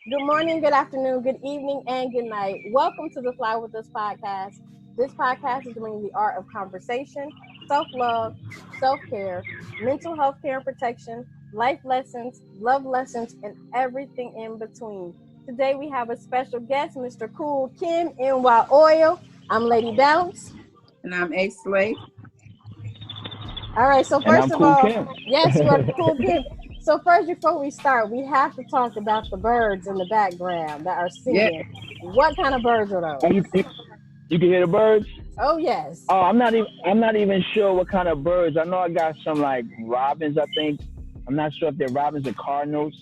Good morning, good afternoon, good evening, and good night. Welcome to the Fly With Us podcast. This podcast is bringing the art of conversation, self love, self care, mental health care and protection, life lessons, love lessons, and everything in between. Today we have a special guest, Mr. Cool Kim NY Oil. I'm Lady Bounce. And I'm A Slate. All right, so And first I'm of Cool all, Kim. yes, you are Cool Kim. So first, before we start, we have to talk about the birds in the background that are Yeah. singing. What kind of birds are Oh, those? you can hear the birds? Oh yes. Oh, I'm not even sure what kind of birds. I know I got some like robins, I think. I'm not sure if they're robins or cardinals.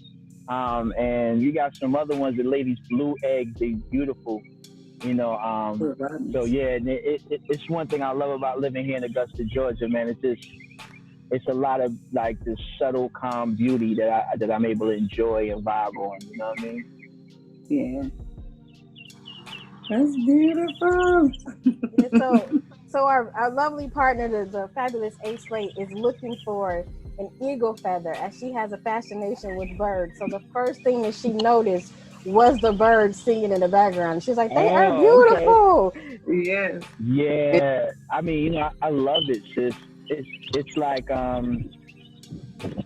And you got some other ones, the ladies blue eggs, they beautiful, you know. So yeah, and it's one thing I love about living here in Augusta, Georgia, man. It's a lot of like this subtle, calm beauty that I'm able to enjoy and vibe on. You know what I mean? Yeah. That's beautiful. Yeah, so our lovely partner, the fabulous A Slate, is looking for an eagle feather as she has a fascination with birds. So the first thing that she noticed was the birds singing in the background. She's like, they are Oh, okay. beautiful. Yes. Yeah, I mean, I love it, sis. It's like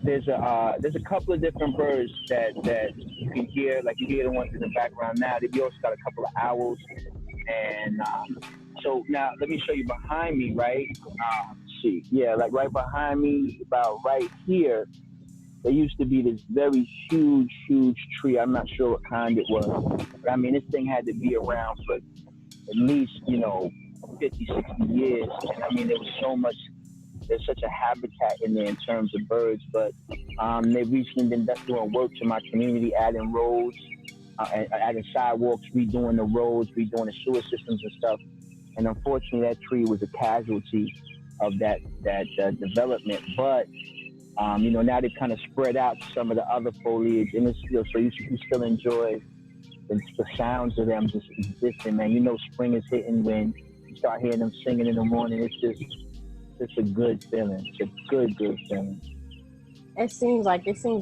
there's a couple of different birds that you can hear, like you hear the ones in the background now. We also got a couple of owls, and so now let me show you behind me, right? See, yeah, like right behind me, about right here, there used to be this very huge tree. I'm not sure what kind it was, but I mean, this thing had to be around for at least 50, 60 years, and I mean, there was so much. There's such a habitat in there in terms of birds, but they've recently been doing work to my community, adding roads, adding sidewalks, redoing the roads, redoing the sewer systems and stuff. And unfortunately, that tree was a casualty of that development. But now they've kind of spread out to some of the other foliage, and it's still so you still enjoy the sounds of them just existing, man. Spring is hitting when you start hearing them singing in the morning. It's a good feeling. It's a good feeling. It seems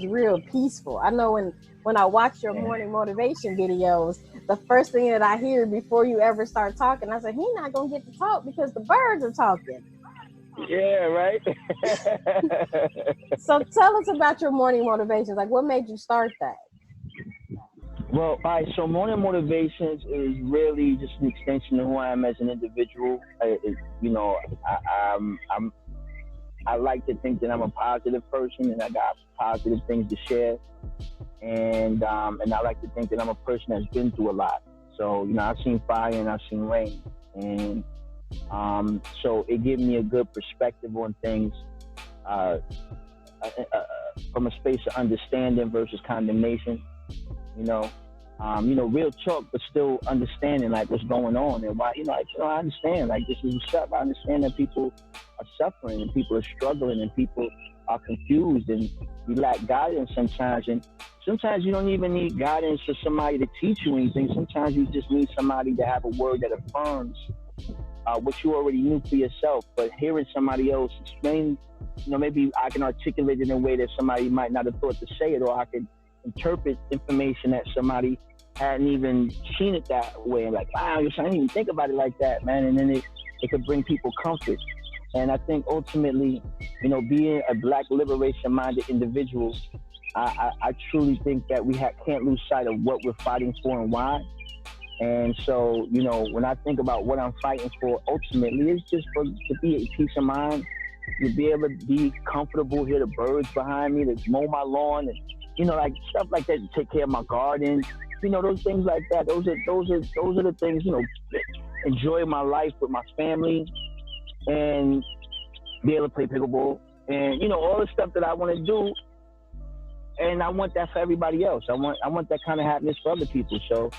real peaceful. I know when I watch your morning motivation videos, the first thing that I hear before you ever start talking, I say, he's not gonna get to talk because the birds are talking. Yeah, right. So tell us about your morning motivations. Like, what made you start that? Well, all right. So morning motivations is really just an extension of who I am as an individual. I like to think that I'm a positive person and I got positive things to share, and I like to think that I'm a person that's been through a lot. So I've seen fire and I've seen rain, and so it gives me a good perspective on things uh, from a space of understanding versus condemnation. You know, real talk, but still understanding like what's going on and why. I understand like this is what's up. I understand that people are suffering and people are struggling and people are confused and we lack guidance sometimes. And sometimes you don't even need guidance or somebody to teach you anything. Sometimes you just need somebody to have a word that affirms what you already knew for yourself. But hearing somebody else explain, maybe I can articulate it in a way that somebody might not have thought to say it, or I could interpret information that somebody hadn't even seen it that way. And like, wow, I didn't even think about it like that, man. And then it could bring people comfort. And I think ultimately, being a Black liberation-minded individual, I truly think that we can't lose sight of what we're fighting for and why. And so, when I think about what I'm fighting for, ultimately, it's just to be at peace of mind, to be able to be comfortable, hear the birds behind me, to mow my lawn, and like stuff like that, to take care of my garden, those things like that. Those are the things, enjoy my life with my family and be able to play pickleball and all the stuff that I want to do. And I want that for everybody else. I want that kind of happiness for other people. So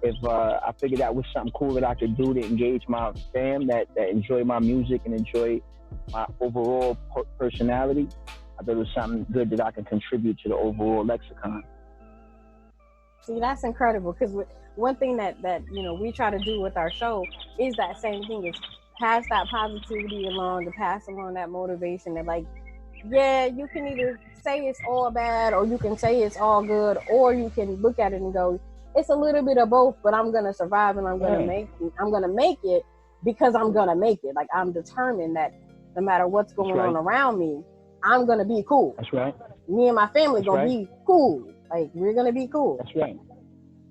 if I figured out was something cool that I could do to engage my fam that enjoy my music and enjoy my overall personality, I thought it was something good that I can contribute to the overall lexicon. See, that's incredible because one thing that we try to do with our show is that same thing, is pass that positivity along, to pass along that motivation, that like yeah, you can either say it's all bad or you can say it's all good, or you can look at it and go, it's a little bit of both, but I'm gonna survive and Right. I'm gonna make it because I'm gonna make it. Like I'm determined that no matter what's That's going on right. around me, I'm gonna be cool. That's right. Me and my family That's gonna right. be cool. Like we're gonna be cool. That's right.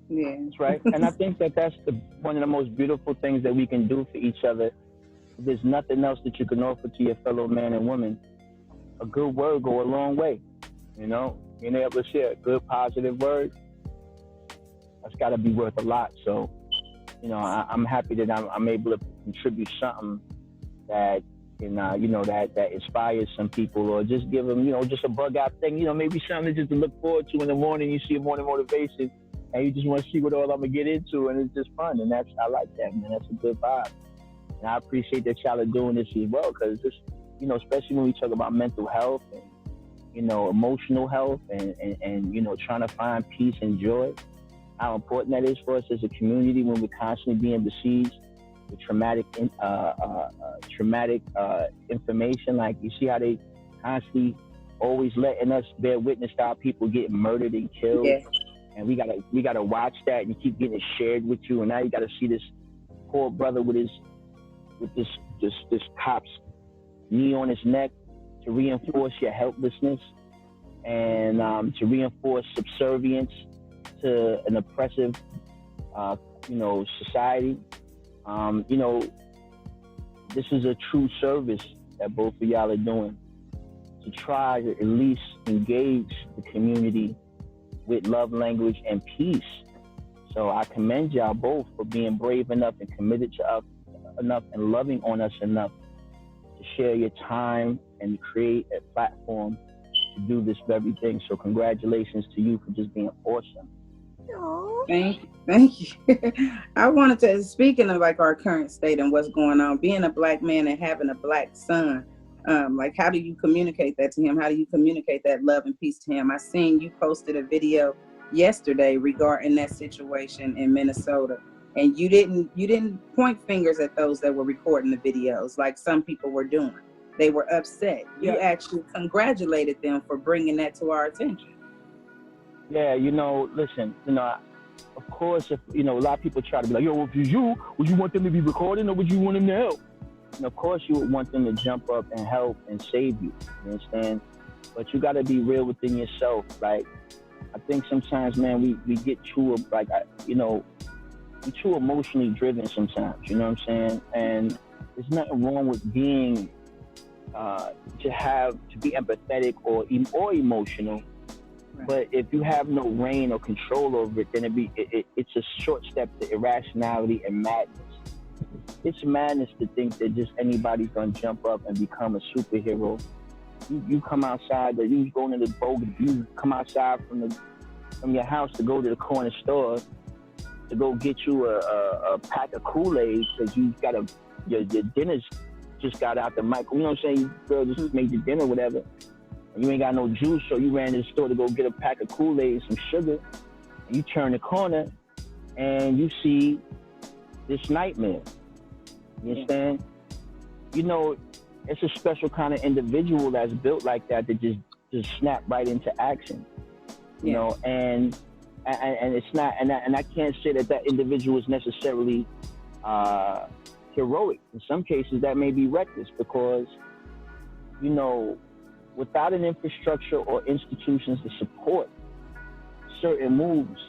Yeah. That's right. And I think that that's one of the most beautiful things that we can do for each other. If there's nothing else that you can offer to your fellow man and woman, a good word go a long way. You know, being able to share a good, positive word, that's got to be worth a lot. So, I'm happy that I'm able to contribute something that that inspires some people, or just give them, just a bug out thing, maybe something just to look forward to in the morning. You see a morning motivation, and you just want to see what all I'm gonna get into, and it's just fun, and I like that, man. That's a good vibe, and I appreciate that y'all are doing this as well, because this, especially when we talk about mental health and emotional health, and trying to find peace and joy, how important that is for us as a community when we're constantly being besieged with traumatic information. Like, you see how they constantly always letting us bear witness to our people getting murdered and killed, Yeah. and we gotta watch that, and you keep getting it shared with you, and now you gotta see this poor brother with this cop's knee on his neck to reinforce your helplessness, and to reinforce subservience to an oppressive, society. This is a true service that both of y'all are doing, to try to at least engage the community with love language and peace. So I commend y'all both for being brave enough and committed to us enough and loving on us enough to share your time and create a platform to do this very thing. So congratulations to you for just being awesome. Thank you. I wanted to, speaking of like our current state and what's going on, being a black man and having a black son, like how do you communicate that to him? How do you communicate that love and peace to him? I seen you posted a video yesterday regarding that situation in Minnesota, and you didn't point fingers at those that were recording the videos like some people were doing. They were upset. You Yeah. actually congratulated them for bringing that to our attention. Yeah, listen, of course, if, a lot of people try to be like, yo, if it's you, would you want them to be recording or would you want them to help? And of course, you would want them to jump up and help and save you. You understand? But you got to be real within yourself. Like, I think sometimes, man, we get too, like, we're too emotionally driven sometimes. You know what I'm saying? And there's nothing wrong with being, to be empathetic or emotional. But if you have no reign or control over it, then it's a short step to irrationality and madness. It's madness to think that just anybody's gonna jump up and become a superhero. You come outside, that you go into the boat, you come outside from your house to go to the corner store to go get you a pack of Kool-Aid because you got your dinner's just got out the microwave. You know what I'm saying? Girl just made your dinner, whatever. You ain't got no juice, so you ran to the store to go get a pack of Kool-Aid and some sugar. And you turn the corner, and you see this nightmare. You understand? It's a special kind of individual that's built like that just snap right into action. You know, and it's not, and I can't say that individual is necessarily heroic. In some cases, that may be reckless because, without an infrastructure or institutions to support certain moves,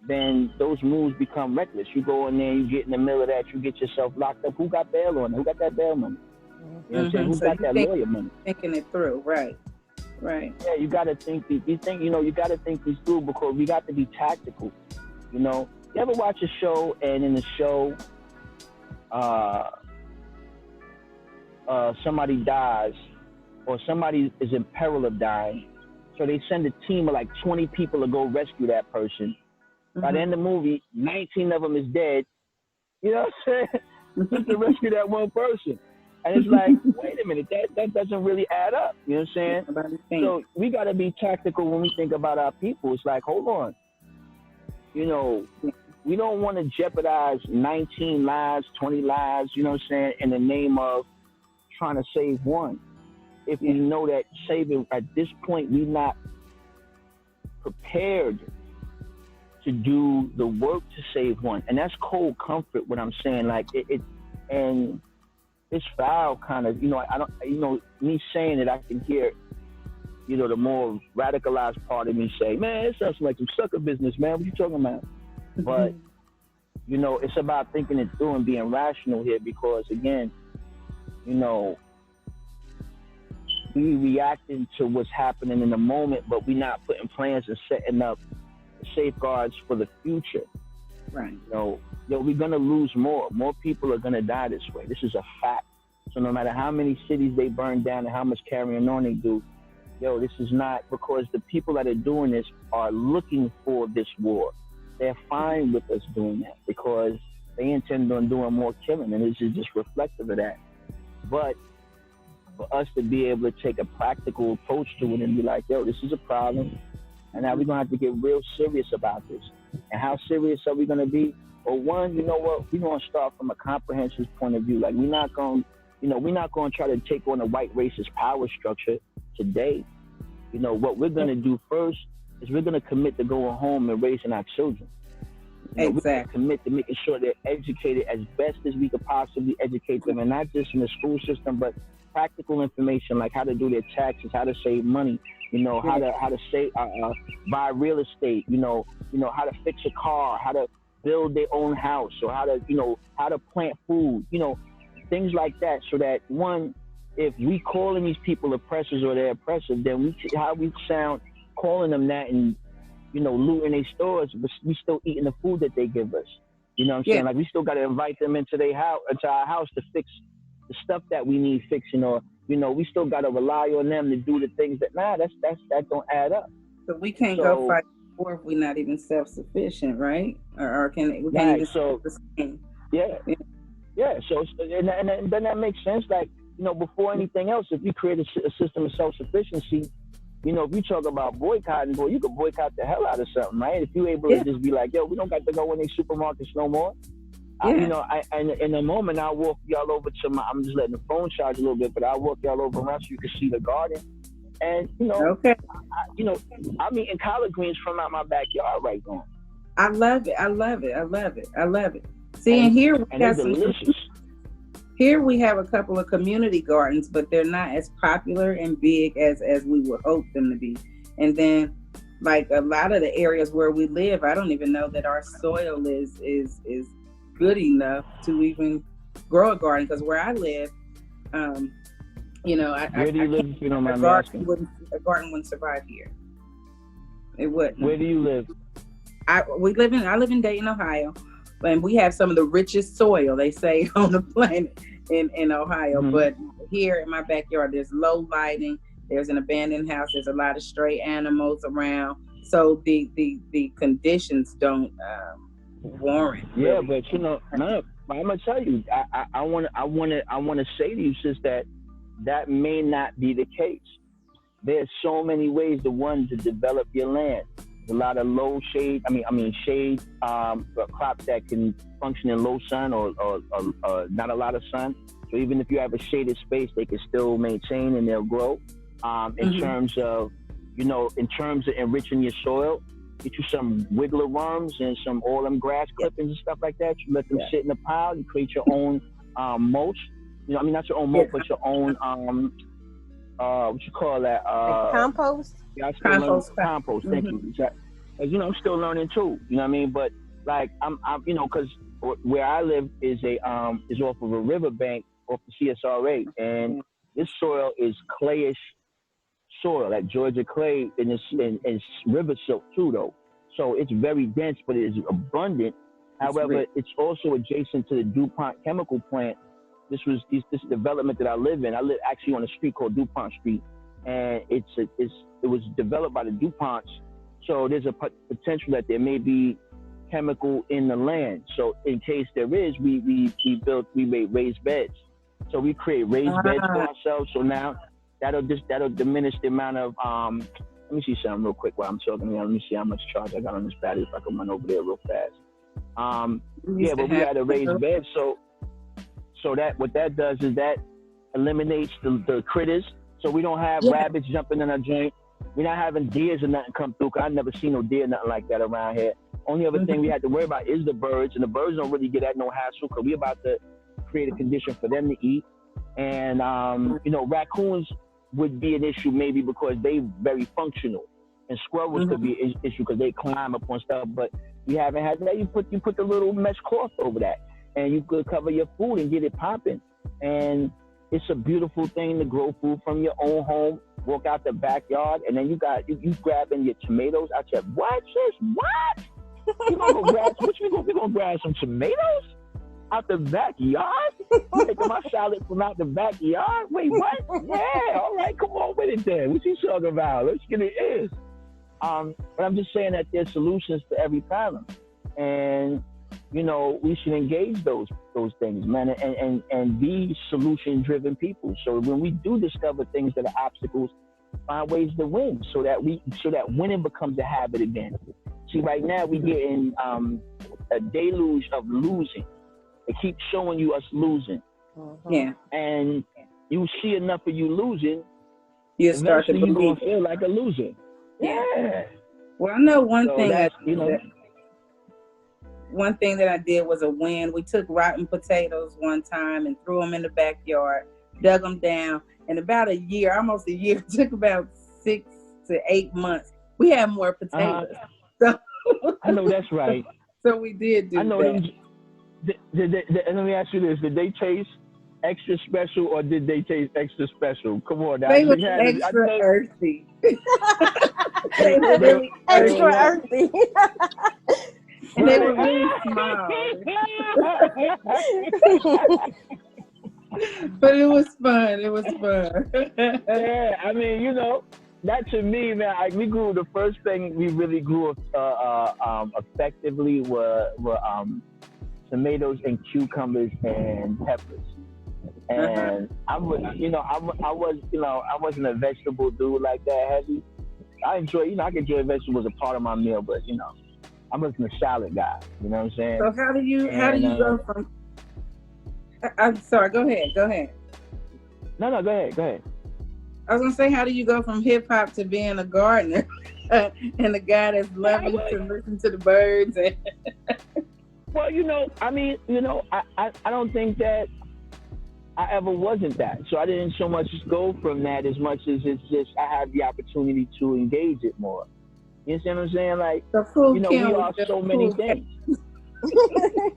then those moves become reckless. You go in there, you get in the middle of that, you get yourself locked up. Who got bail on it? Who got that bail money? You know what I'm saying? Who got that lawyer money? Thinking it through, right. Yeah, you got to think. You got to think these through because we got to be tactical. You ever watch a show and in the show, somebody dies or somebody is in peril of dying, so they send a team of like 20 people to go rescue that person. By the end of the movie, 19 of them is dead. You know what I'm saying? Just to rescue that one person. And it's like, wait a minute, that doesn't really add up. You know what I'm saying? So we got to be tactical when we think about our people. It's like, hold on. We don't want to jeopardize 19 lives, 20 lives, you know what I'm saying, in the name of trying to save one. if we know that saving at this point we're not prepared to do the work to save one, and that's cold comfort. What I'm saying, like and it's foul, kind of. I don't. Me saying it, I can hear. The more radicalized part of me say, "Man, it sounds like some sucker business, man. What you talking about?" But it's about thinking it through and being rational here, because again, we reacting to what's happening in the moment, but we're not putting plans and setting up safeguards for the future. Right. We're gonna lose more. More people are gonna die this way. This is a fact. So no matter how many cities they burn down and how much carrying on they do, this is not, because the people that are doing this are looking for this war. They're fine with us doing that because they intend on doing more killing, and this is just reflective of that. But for us to be able to take a practical approach to it and be like, this is a problem, and now we're going to have to get real serious about this. And how serious are we going to be? Well, one, you know what? We're going to start from a comprehensive point of view. Like, we're not going to try to take on a white racist power structure today. What we're going to do first is we're going to commit to going home and raising our children. We're going to commit to making sure they're educated as best as we could possibly educate them, and not just in the school system, but practical information like how to do their taxes, how to save money, how to save, buy real estate, how to fix a car, how to build their own house, or how to plant food, things like that. So that one, if we calling these people oppressors or they're oppressive, then how we sound calling them that and looting their stores, but we still eating the food that they give us. You know what I'm saying? Like, we still got to invite them into our house to fix the stuff that we need fixing, or we still got to rely on them to do the things that that don't add up. So we can't go fight war if we're not even self-sufficient, right? Or can we can't even self-sustain. Yeah. So and then that makes sense. Like, before anything else, if you create a system of self-sufficiency, if you talk about boycotting, boy, you can boycott the hell out of something, right? If you're able to just be like, we don't got to go in these supermarkets no more. And in a moment, I'll walk y'all over to I'm just letting the phone charge a little bit, but I'll walk y'all over around so you can see the garden. And, I'm eating collard greens from out my backyard right now. I love it. See, and here we got some delicious. Here we have a couple of community gardens, but they're not as popular and big as we would hope them to be. And then, like, a lot of the areas where we live, I don't even know that our soil is good enough to even grow a garden. Because where I live, where do you live? If you don't mind me asking. A garden wouldn't survive here. It wouldn't. Where do you live? I live in Dayton, Ohio. And we have some of the richest soil, they say, on the planet in Ohio. Mm-hmm. But here in my backyard, there's low lighting. There's an abandoned house. There's a lot of stray animals around. So the conditions don't warrant. Yeah, really. But I'm gonna tell you, I want to say to you, sis, that may not be the case. There's so many ways to develop your land. A lot of low shade, shade, crops that can function in low sun or not a lot of sun. So even if you have a shaded space, they can still maintain and they'll grow. In terms of enriching your soil, get you some wiggler worms and all them grass clippings and stuff like that. You let them sit in a pile. You create your own mulch. Not your own mulch, but your own what you call that? Compost. Yeah, compost. Thank you. I'm still learning too. You know what I mean? But like I'm because where I live is off of a riverbank off the CSRA, and this soil is clayish soil, like Georgia clay, and it's river silt too, though. So it's very dense, but it is abundant. However, it's also adjacent to the DuPont chemical plant. This development that I live in. I live actually on a street called DuPont Street, and it was developed by the DuPonts. So there's a potential that there may be chemical in the land. So in case there is, we made raised beds. So we create raised beds for ourselves. So now that'll diminish the amount of let me see something real quick while I'm talking here. Let me see how much charge I got on this battery if I can run over there real fast. But we had a raised bed. So that what that does is that eliminates the critters. So we don't have rabbits jumping in our joint. We're not having deers or nothing come through. 'Cause I never seen no deer, nothing like that around here. Only other thing we had to worry about is the birds, and the birds don't really get at no hassle because we're about to create a condition for them to eat. And raccoons would be an issue maybe because they very functional, and squirrels could be an issue because they climb up on stuff. But we haven't had that. You put the little mesh cloth over that, and you could cover your food and get it popping. And it's a beautiful thing to grow food from your own home. Walk out the backyard, and then you grabbing your tomatoes out your what? You gonna go grab? We gonna grab some tomatoes out the backyard? Taking my salad from out the backyard? Wait, what? Yeah, all right, come on with it then. What you talking about? Let's get it in. But I'm just saying that there's solutions to every problem, and we should engage those things, man, and be solution-driven people. So when we do discover things that are obstacles, find ways to win, so that winning becomes a habit again. See, right now we're getting a deluge of losing. It keeps showing you us losing. Yeah. And you see enough of you losing, you start to you're gonna feel like a loser. Yeah. Well, I know one So thing one thing that I did was a win. We took rotten potatoes one time and threw them in the backyard, dug them down, and about almost a year, it took about 6 to 8 months. We had more potatoes. So I know that's right. So we did do I know that. Let me ask you this: did they taste extra special, or did they taste extra special? Come on, now. They were extra earthy. They were really extra earthy. And they were really small. But it was fun. Yeah, I mean, that to me, man, we grew, the first thing we really grew effectively were tomatoes and cucumbers and peppers. And I wasn't a vegetable dude like that heavy. I could enjoy vegetables as a part of my meal, but I wasn't a salad guy. You know what I'm saying? So how do you go from? I'm sorry. Go ahead. No, go ahead. I was gonna say, how do you go from hip hop to being a gardener and a guy that's loving to listen to the birds? Well, I don't think that I ever wasn't that. So I didn't so much go from that as much as it's just I had the opportunity to engage it more. You understand what I'm saying? Like, we are so many things.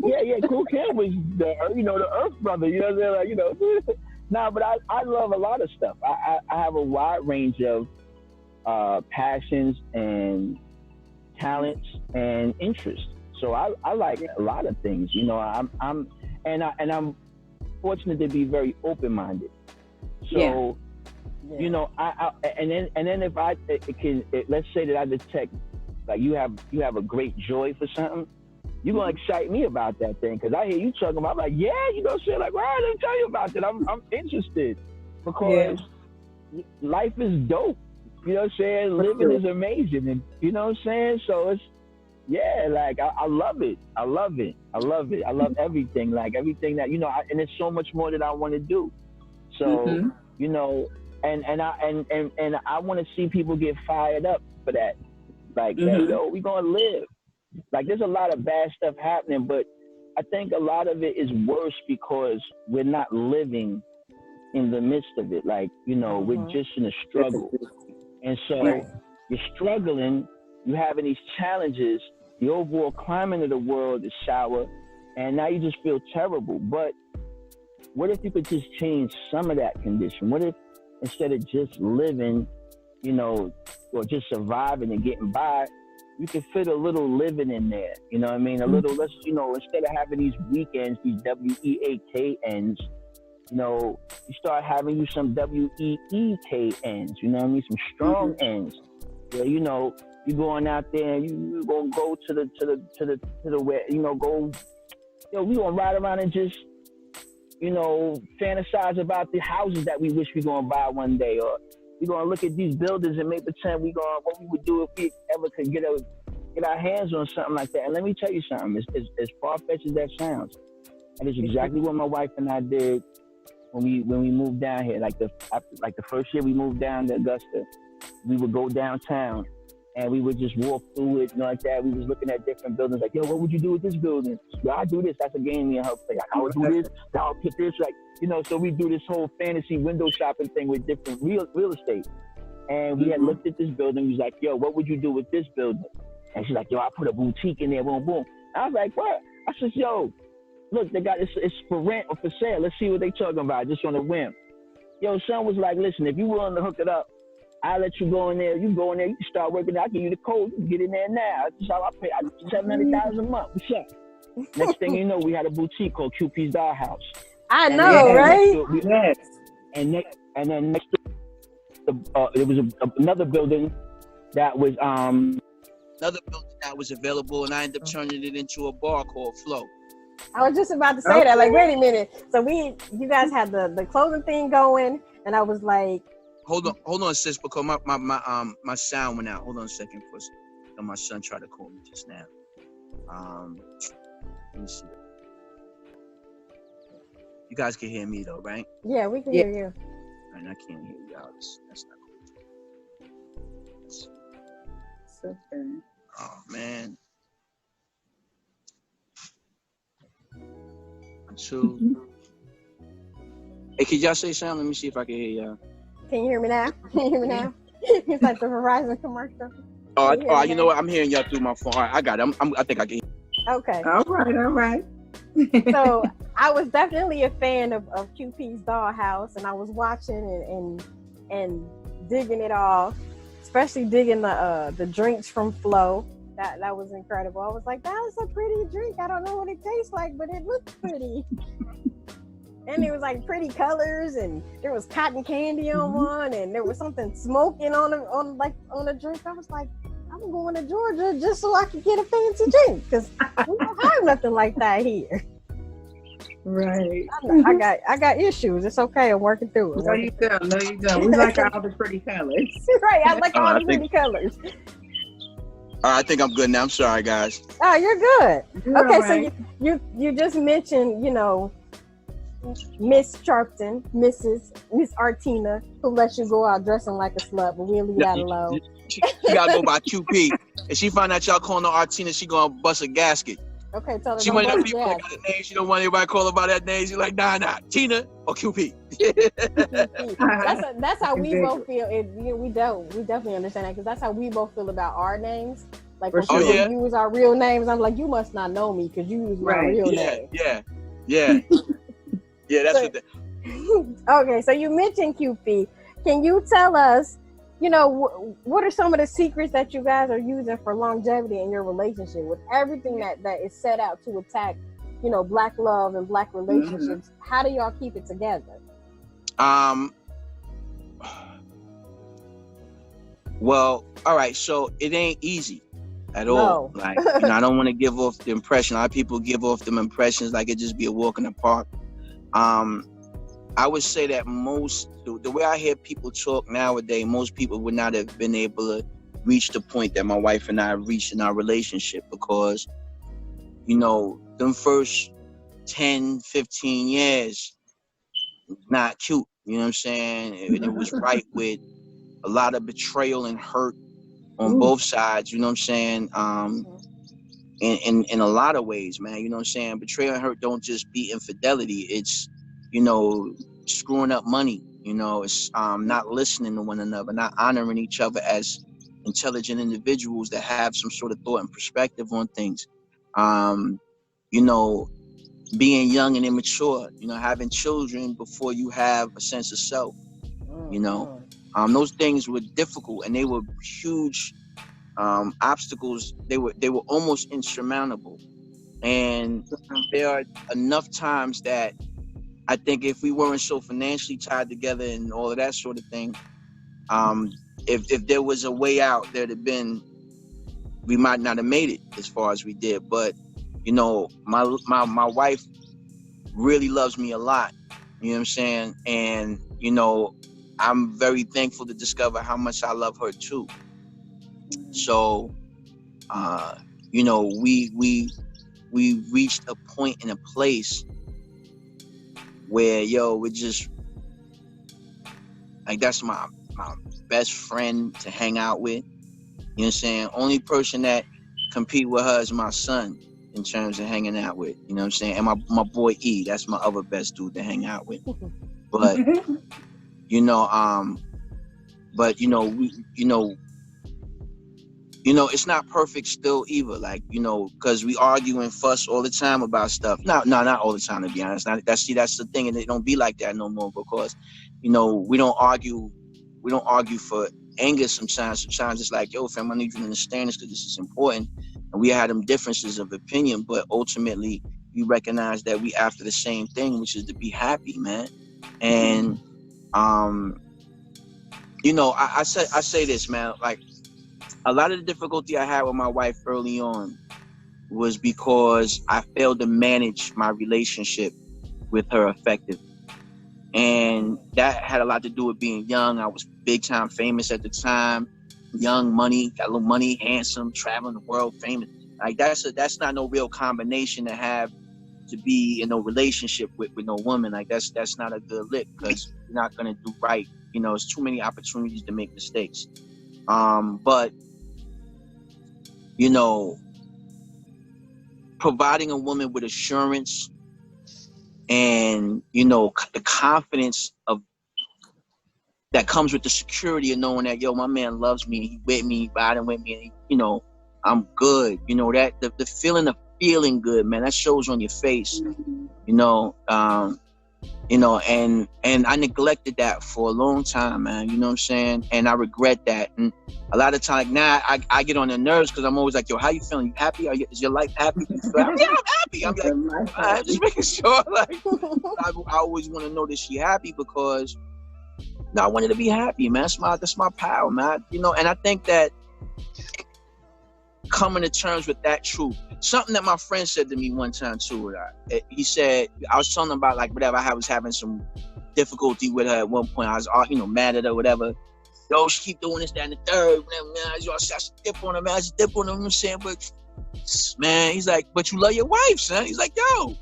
Yeah, Cool Kim was the Earth brother. You know what I'm saying? Like, Nah, but I love a lot of stuff. I have a wide range of passions and talents and interests. So I like a lot of things. I'm fortunate to be very open-minded. So, and then if let's say that I detect like you have a great joy for something, you're gonna excite me about that thing, because I hear you talking about. I'm like, shit, like, well, let me tell you about that. I'm interested, because life is dope. You know what I'm saying? Living is amazing, and you know what I'm saying. So it's like I love it. I love everything. Like everything that and there's so much more that I want to do. So and I want to see people get fired up for that. Like, we gonna live. Like, there's a lot of bad stuff happening, but I think a lot of it is worse because we're not living in the midst of it. Like, we're just in a struggle. And so you're struggling, you're having these challenges, the overall climate of the world is sour, and now you just feel terrible. But what if you could just change some of that condition? What if instead of just living, or just surviving and getting by, you can fit a little living in there, you know what I mean? A little, instead of having these weekends, these WEAK ends, you start having you some WEEK ends, you know what I mean? Some strong ends. Where, you're going out there and you're gonna go to the where, we gonna ride around and just, fantasize about the houses that we wish we gonna buy one day, or we're gonna look at these buildings and make pretend what we would do if we ever could get our hands on something like that. And let me tell you something, as far-fetched as that sounds, and it's exactly what my wife and I did when we moved down here, like the first year we moved down to Augusta, we would go downtown and we would just walk through it, like that. We was looking at different buildings, like, yo, what would you do with this building? Yo, I do this. That's a game me and her play. I would do this. I'll put this, like, so we do this whole fantasy window shopping thing with different real estate. And we had looked at this building. We was like, yo, what would you do with this building? And she's like, yo, I put a boutique in there, boom, boom. I was like, what? I said, yo, look, they got it's for rent or for sale. Let's see what they talking about, just on a whim. Yo, son was like, listen, if you willing to hook it up, I'll let you go in there. You go in there, you can start working. I'll give you the code. You can get in there now. That's how I pay. I $700,000 a month. What's up? Next thing you know, we had a boutique called QP's Dollhouse. I know, right? Yes. And then next to there was another building that was available, and I ended up turning it into a bar called Flow. I was just about to say that. Like, wait a minute. So you guys had the clothing thing going, and I was like, hold on, sis, because my sound went out. Hold on a second, first. My son tried to call me just now. Let me see. You guys can hear me though, right? Yeah, we can hear you. And I can't hear y'all. That's not cool. Okay. Oh man. 2. Hey, can y'all say something? Let me see if I can hear y'all. Can you hear me now? Can you hear me now? It's like the Verizon commercial. You know what? I'm hearing y'all through my phone. All right, I got it. I think I can. Okay. All right. So I was definitely a fan of QP's Dollhouse, and I was watching and digging it all, especially digging the drinks from Flow. That was incredible. I was like, that is a pretty drink. I don't know what it tastes like, but it looks pretty. And it was like pretty colors, and there was cotton candy on one, and there was something smoking on a drink. I was like, I'm going to Georgia just so I can get a fancy drink, because we don't have nothing like that here. Right. I got issues. It's okay. I'm working through it. No, you don't. We like all the pretty colors. Right. I like all the pretty colors. All right, I think I'm good now. I'm sorry, guys. Oh, you're good. You're okay, right. So you just mentioned, Miss Sharpton, Miss Artina, who lets you go out dressing like a slut, but we'll leave that alone. She gotta go by QP. If she find out y'all calling her Artina, she gonna bust a gasket. Okay, tell her. She one of them people that got a name. She don't want everybody to call her by that name. She's like, nah, Tina or QP. that's how we both feel. We definitely understand that, because that's how we both feel about our names. Like, when people use our real names, I'm like, you must not know me because you use my real name. Yeah. That's what. Okay, so you mentioned QP. Can you tell us, what are some of the secrets that you guys are using for longevity in your relationship, with everything that is set out to attack, Black love and Black relationships? Mm-hmm. How do y'all keep it together? Well, all right. So it ain't easy at all. Like, I don't want to give off the impression. A lot of people give off them impressions like it just be a walk in the park. I would say that the way I hear people talk nowadays, most people would not have been able to reach the point that my wife and I reached in our relationship, because, them first 10, 15 years, not cute, you know what I'm saying? And it was right with a lot of betrayal and hurt on both sides, you know what I'm saying? In a lot of ways, man, you know what I'm saying? Betrayal and hurt don't just be infidelity. It's, screwing up money, it's not listening to one another, not honoring each other as intelligent individuals that have some sort of thought and perspective on things. Being young and immature, having children before you have a sense of self, those things were difficult, and they were huge obstacles. They were almost insurmountable. And there are enough times that I think if we weren't so financially tied together and all of that sort of thing, if there was a way out, we might not have made it as far as we did. But my wife really loves me a lot. You know what I'm saying? And I'm very thankful to discover how much I love her too. So, we reached a point in a place where we're just like, that's my best friend to hang out with. You know what I'm saying? Only person that compete with her is my son in terms of hanging out with. You know what I'm saying? And my boy E, that's my other best dude to hang out with. But it's not perfect still either. Like, because we argue and fuss all the time about stuff. No, not all the time, to be honest. That's the thing, and it don't be like that no more, because, we don't argue for anger sometimes. Sometimes it's like, yo, fam, I need you to understand this because this is important. And we had them differences of opinion, but ultimately we recognize that we after the same thing, which is to be happy, man. And I say this, man, like, a lot of the difficulty I had with my wife early on was because I failed to manage my relationship with her effectively. And that had a lot to do with being young. I was big time famous at the time. Young, money, got a little money, handsome, traveling the world, famous. Like, that's not no real combination to have to be in no relationship with no woman. Like, that's not a good lick, because you're not gonna do right. It's too many opportunities to make mistakes. But providing a woman with assurance and, the confidence of that comes with the security of knowing that, my man loves me, he with me, riding with me, and, I'm good. That the feeling of feeling good, man, that shows on your face. And I neglected that for a long time, man. You know what I'm saying? And I regret that. And a lot of times now I get on the nerves because I'm always like, yo, how you feeling? You happy? Is your life happy? Yeah, I'm happy. I'm like, I'm just making sure. Like, I always want to know that she happy, because I wanted to be happy, man. That's my power, man. And I think that coming to terms with that truth. Something that my friend said to me one time too. He said, I was telling him about, like, whatever, I was having some difficulty with her at one point. I was, mad at her, whatever. Yo, she keep doing this, that, and the third. Man, I should dip on her, man. I should dip on her. You know what I'm saying? But, man, he's like, but you love your wife, son. He's like, yo,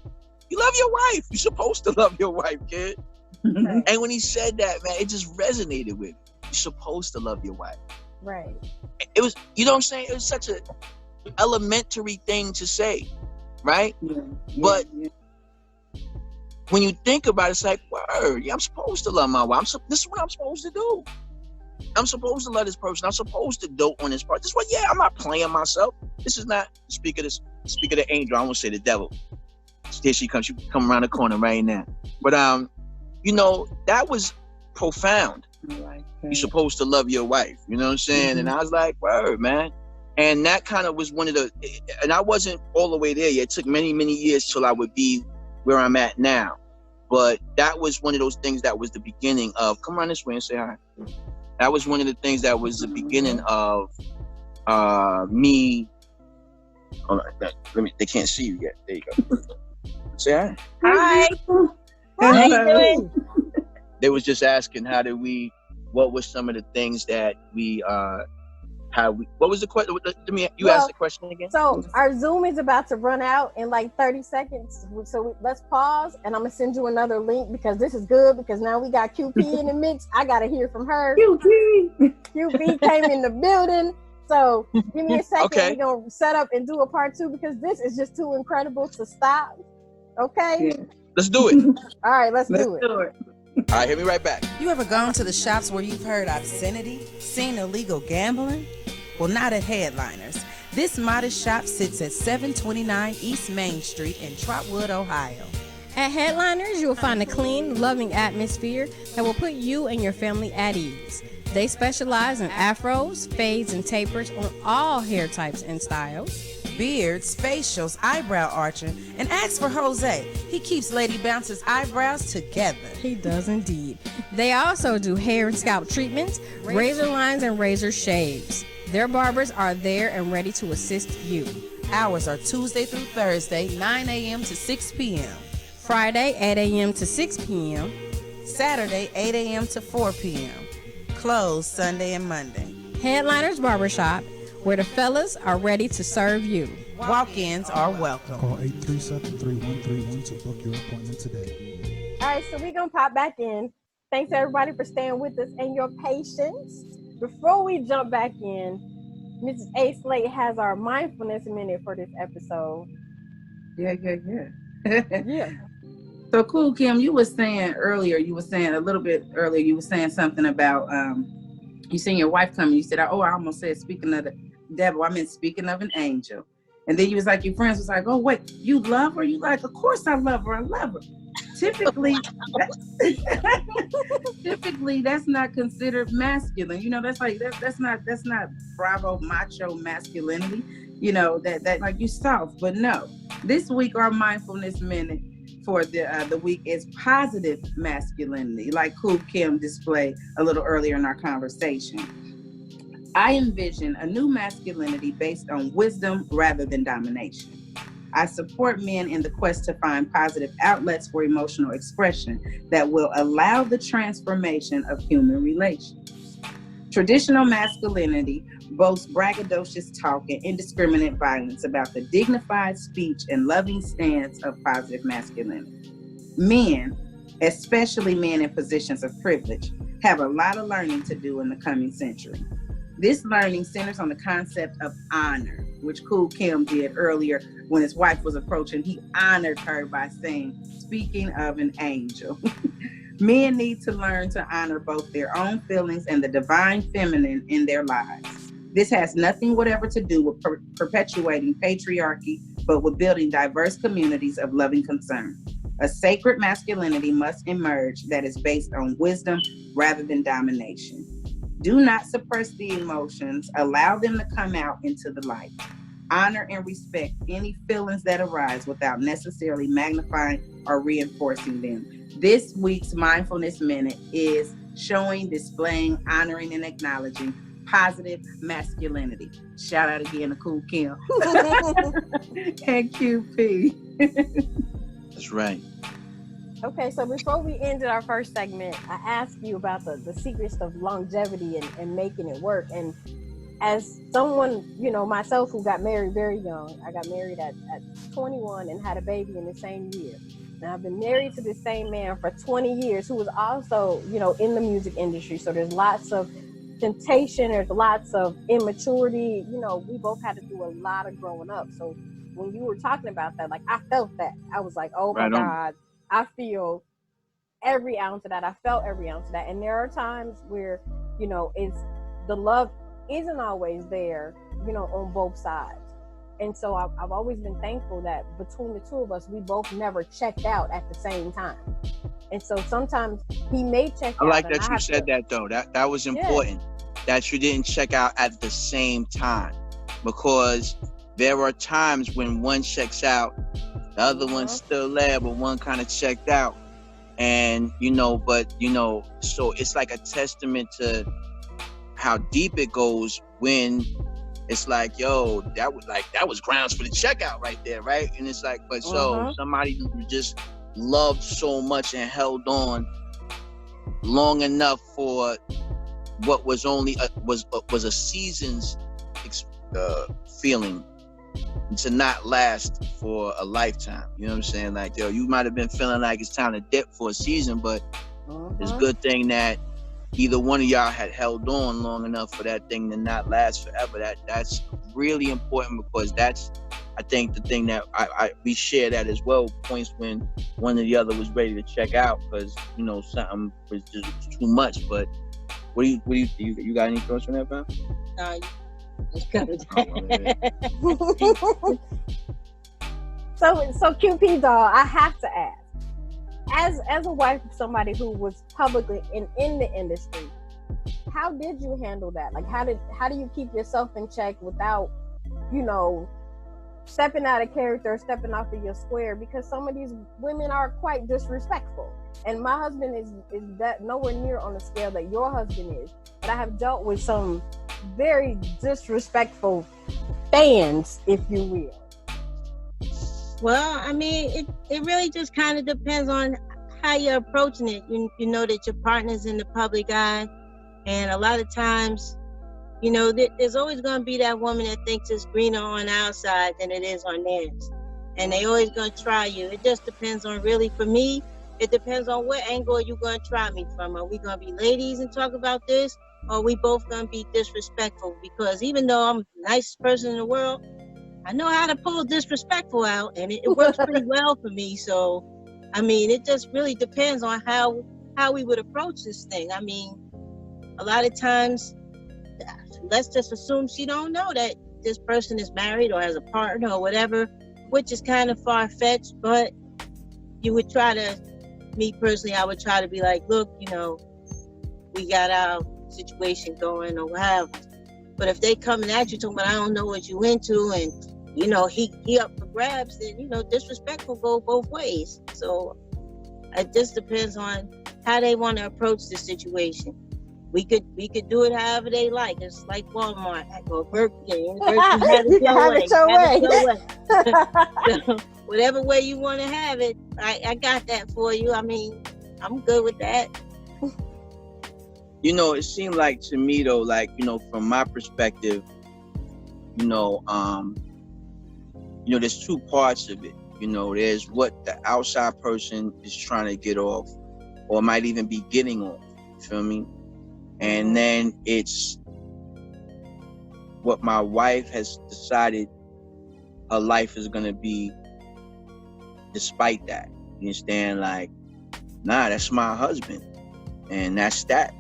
you love your wife. You're supposed to love your wife, kid. Right. And when he said that, man, it just resonated with me. You're supposed to love your wife. Right. It was, you know what I'm saying? It was such a elementary thing to say, right? Yeah, but when you think about it, it's like, word, I'm supposed to love my wife. This is what I'm supposed to do. I'm supposed to love this person. I'm supposed to dote on this part. This one, I'm not playing myself. This is not, speak of the angel, I won't say the devil. Here she comes. She come around the corner right now. But that was profound. You're supposed to love your wife. You know what I'm saying? Mm-hmm. And I was like, word, man. And that kind of was one of the, and I wasn't all the way there yet. It took many, many years till I would be where I'm at now. But that was one of those things that was the beginning of, come around this way and say hi. That was one of the things that was the beginning of me. Hold on, they can't see you yet. There you go. Say hi. Hi. How you doing? They was just asking what was some of the things that what was the question? Asked the question again. So our Zoom is about to run out in like 30 seconds. So let's pause, and I'm gonna send you another link, because this is good, because now we got QP in the mix. I gotta hear from her. QP came in the building. So give me a second. Okay. We're gonna set up and do a part 2, because this is just too incredible to stop. Okay? Yeah. Let's do it. All right, let's do it. All right, hit me right back. You ever gone to the shops where you've heard obscenity, seen illegal gambling? Well, not at Headliners. This modest shop sits at 729 East Main Street in Trotwood, Ohio. At Headliners, you will find a clean, loving atmosphere that will put you and your family at ease. They specialize in afros, fades, and tapers on all hair types and styles. Beards, facials, eyebrow arching, and ask for Jose. He keeps Lady Bounce's eyebrows together. He does indeed. They also do hair and scalp treatments, razor lines, and razor shaves. Their barbers are there and ready to assist you. Hours are Tuesday through Thursday, 9 a.m. to 6 p.m. Friday, 8 a.m. to 6 p.m. Saturday, 8 a.m. to 4 p.m. Closed Sunday and Monday. Headliners Barbershop, where the fellas are ready to serve you. Walk-ins are welcome. Call 837-3131 to book your appointment today. All right, so we're going to pop back in. Thanks, everybody, for staying with us and your patience. Before we jump back in, Mrs. A. Slate has our mindfulness minute for this episode. Yeah. Yeah. So cool, Kim, you were saying a little bit earlier, you were saying something about you seen your wife coming. You said, oh, I almost said speaking of the devil, I meant speaking of an angel. And then you was like, your friends was like, oh, wait, you love her? You like, of course I love her. Typically, that's not considered masculine. You know, that's not bravo macho masculinity. You know, that like you soft. But no, this week our mindfulness minute for the week is positive masculinity, like Cool Kim displayed a little earlier in our conversation. I envision a new masculinity based on wisdom rather than domination. I support men in the quest to find positive outlets for emotional expression that will allow the transformation of human relations. Traditional masculinity boasts braggadocious talk and indiscriminate violence about the dignified speech and loving stance of positive masculinity. Men, especially men in positions of privilege, have a lot of learning to do in the coming century. This learning centers on the concept of honor, which Cool Kim did earlier when his wife was approaching. He honored her by saying, speaking of an angel. Men need to learn to honor both their own feelings and the divine feminine in their lives. This has nothing whatever to do with perpetuating patriarchy, but with building diverse communities of loving concern. A sacred masculinity must emerge that is based on wisdom rather than domination. Do not suppress the emotions. Allow them to come out into the light. Honor and respect any feelings that arise without necessarily magnifying or reinforcing them. This week's Mindfulness Minute is showing, displaying, honoring, and acknowledging positive masculinity. Shout out again to Cool Kim and QP. That's right. Okay, so before we ended our first segment, I asked you about the secrets of longevity and making it work. And as someone, you know, myself who got married very young, I got married at 21 and had a baby in the same year. And I've been married to the same man for 20 years who was also, you know, in the music industry. So there's lots of temptation, there's lots of immaturity. You know, we both had to do a lot of growing up. So when you were talking about that, like, I felt that. I was like, oh my God, I feel every ounce of that. I felt every ounce of that. And there are times where, you know, it's the love isn't always there, you know, on both sides. And so I've always been thankful that between the two of us, we both never checked out at the same time. And so sometimes he may check out. I like that you said that, though. That was important. Yeah. That you didn't check out at the same time, because there are times when one checks out, the other one's still there, but one kind of checked out. And, you know, so it's like a testament to how deep it goes when it's like, yo, that was grounds for the checkout right there, right? And it's like, but so somebody who just loved so much and held on long enough for what was only was a season's feeling to not last for a lifetime. You know what I'm saying? Like, yo, you might have been feeling like it's time to dip for a season, but it's a good thing that either one of y'all had held on long enough for that thing to not last forever. That's really important, because that's, I think, the thing that we share that as well, points when one or the other was ready to check out, because, you know, something was just too much. But what do you got any thoughts on that, Pam? So QP doll, I have to ask, as a wife of somebody who was publicly in the industry, how did you handle that? Like, how do you keep yourself in check without, you know, stepping out of character, stepping off of your square? Because some of these women are quite disrespectful, and my husband is that nowhere near on the scale that your husband is. But I have dealt with some very disrespectful fans, if you will. Well, I mean, it really just kind of depends on how you're approaching it. You know that your partner's in the public eye, and a lot of times, you know, there's always going to be that woman that thinks it's greener on our side than it is on theirs. And they always going to try you. It just depends on, really, for me, it depends on what angle you're going to try me from. Are we going to be ladies and talk about this? Or are we both going to be disrespectful? Because even though I'm the nicest person in the world, I know how to pull disrespectful out, and it works pretty well for me. So, I mean, it just really depends on how we would approach this thing. I mean, a lot of times, let's just assume she don't know that this person is married or has a partner or whatever, which is kind of far-fetched, but you would try to, me personally, I would try to be like, look, you know, we got our situation going or whatever. But if they coming at you talking about, I don't know what you into, and you know, he up for grabs, then, you know, disrespect will go both ways. So it just depends on how they want to approach the situation. We could do it however they like. It's like Walmart or Burger King. You can have it your way. So, whatever way you want to have it, I got that for you. I mean, I'm good with that. You know, it seemed like to me though, like, you know, from my perspective, you know, there's two parts of it. You know, there's what the outside person is trying to get off, or might even be getting off. You feel me? And then it's what my wife has decided her life is gonna be despite that. You understand? Like, nah, that's my husband. And that's that.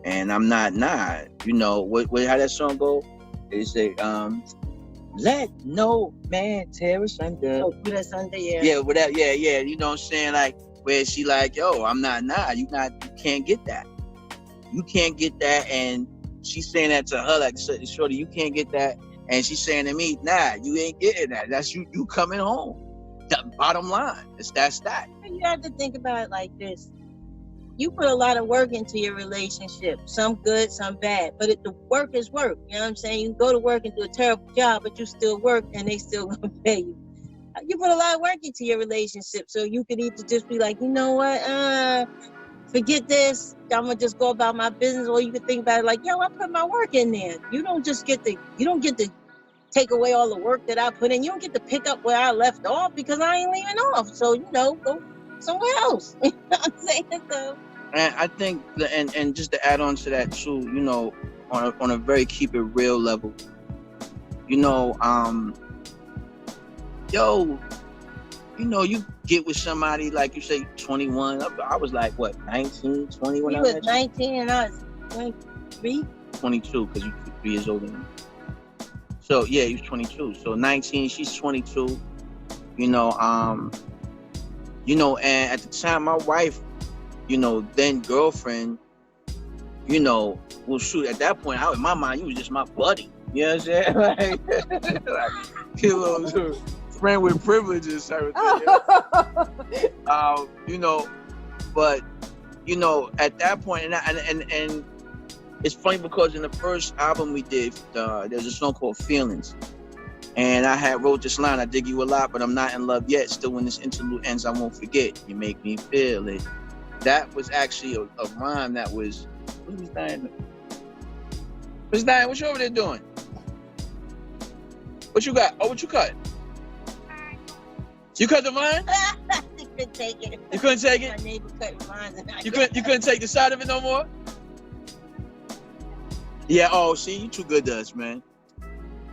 And I'm not, you know, how that song go? They say, let no man tear us under. Oh, put us under, yeah. Yeah, whatever, yeah, you know what I'm saying? Like, where she like, yo, I'm not, you can't get that. You can't get that, and she's saying that to her, like, shorty, you can't get that, and she's saying to me, nah, you ain't getting that. That's you coming home. The bottom line, that's that. You have to think about it like this. You put a lot of work into your relationship, some good, some bad, but the work is work. You know what I'm saying? You can go to work and do a terrible job, but you still work, and they still gonna pay you. You put a lot of work into your relationship, so you could either just be like, you know what, forget this, I'm gonna just go about my business, or you could think about it like, yo, I put my work in there. You don't get to take away all the work that I put in. You don't get to pick up where I left off, because I ain't leaving off. So, you know, go somewhere else. You know what I'm saying? So, and I think, and just to add on to that too, you know, on a very keep it real level, you know, yo, you know, you get with somebody, like you say, 21. I was like, what, 19, 20 when he I was met 19 and I was 23. 22, because you're 3 years older than me. So, yeah, he was 22. So, 19, she's 22. You know, and at the time, my wife, you know, then girlfriend, you know, well, shoot, at that point, in my mind, you was just my buddy. You know what I'm saying? Like, you know, friend with privileges, everything. You know, but, you know, at that point, and it's funny because in the first album we did, there's a song called Feelings. And I had wrote this line, I dig you a lot, but I'm not in love yet. Still, when this interlude ends, I won't forget. You make me feel it. That was actually a rhyme that was, what was Diane? What's Diane? What you over there doing? What you got? Oh, what you cut? You cut the vine? You couldn't take it. You couldn't take it? My neighbor cut vines and You couldn't take the side of it no more? Yeah, oh, see, you too good to us, man.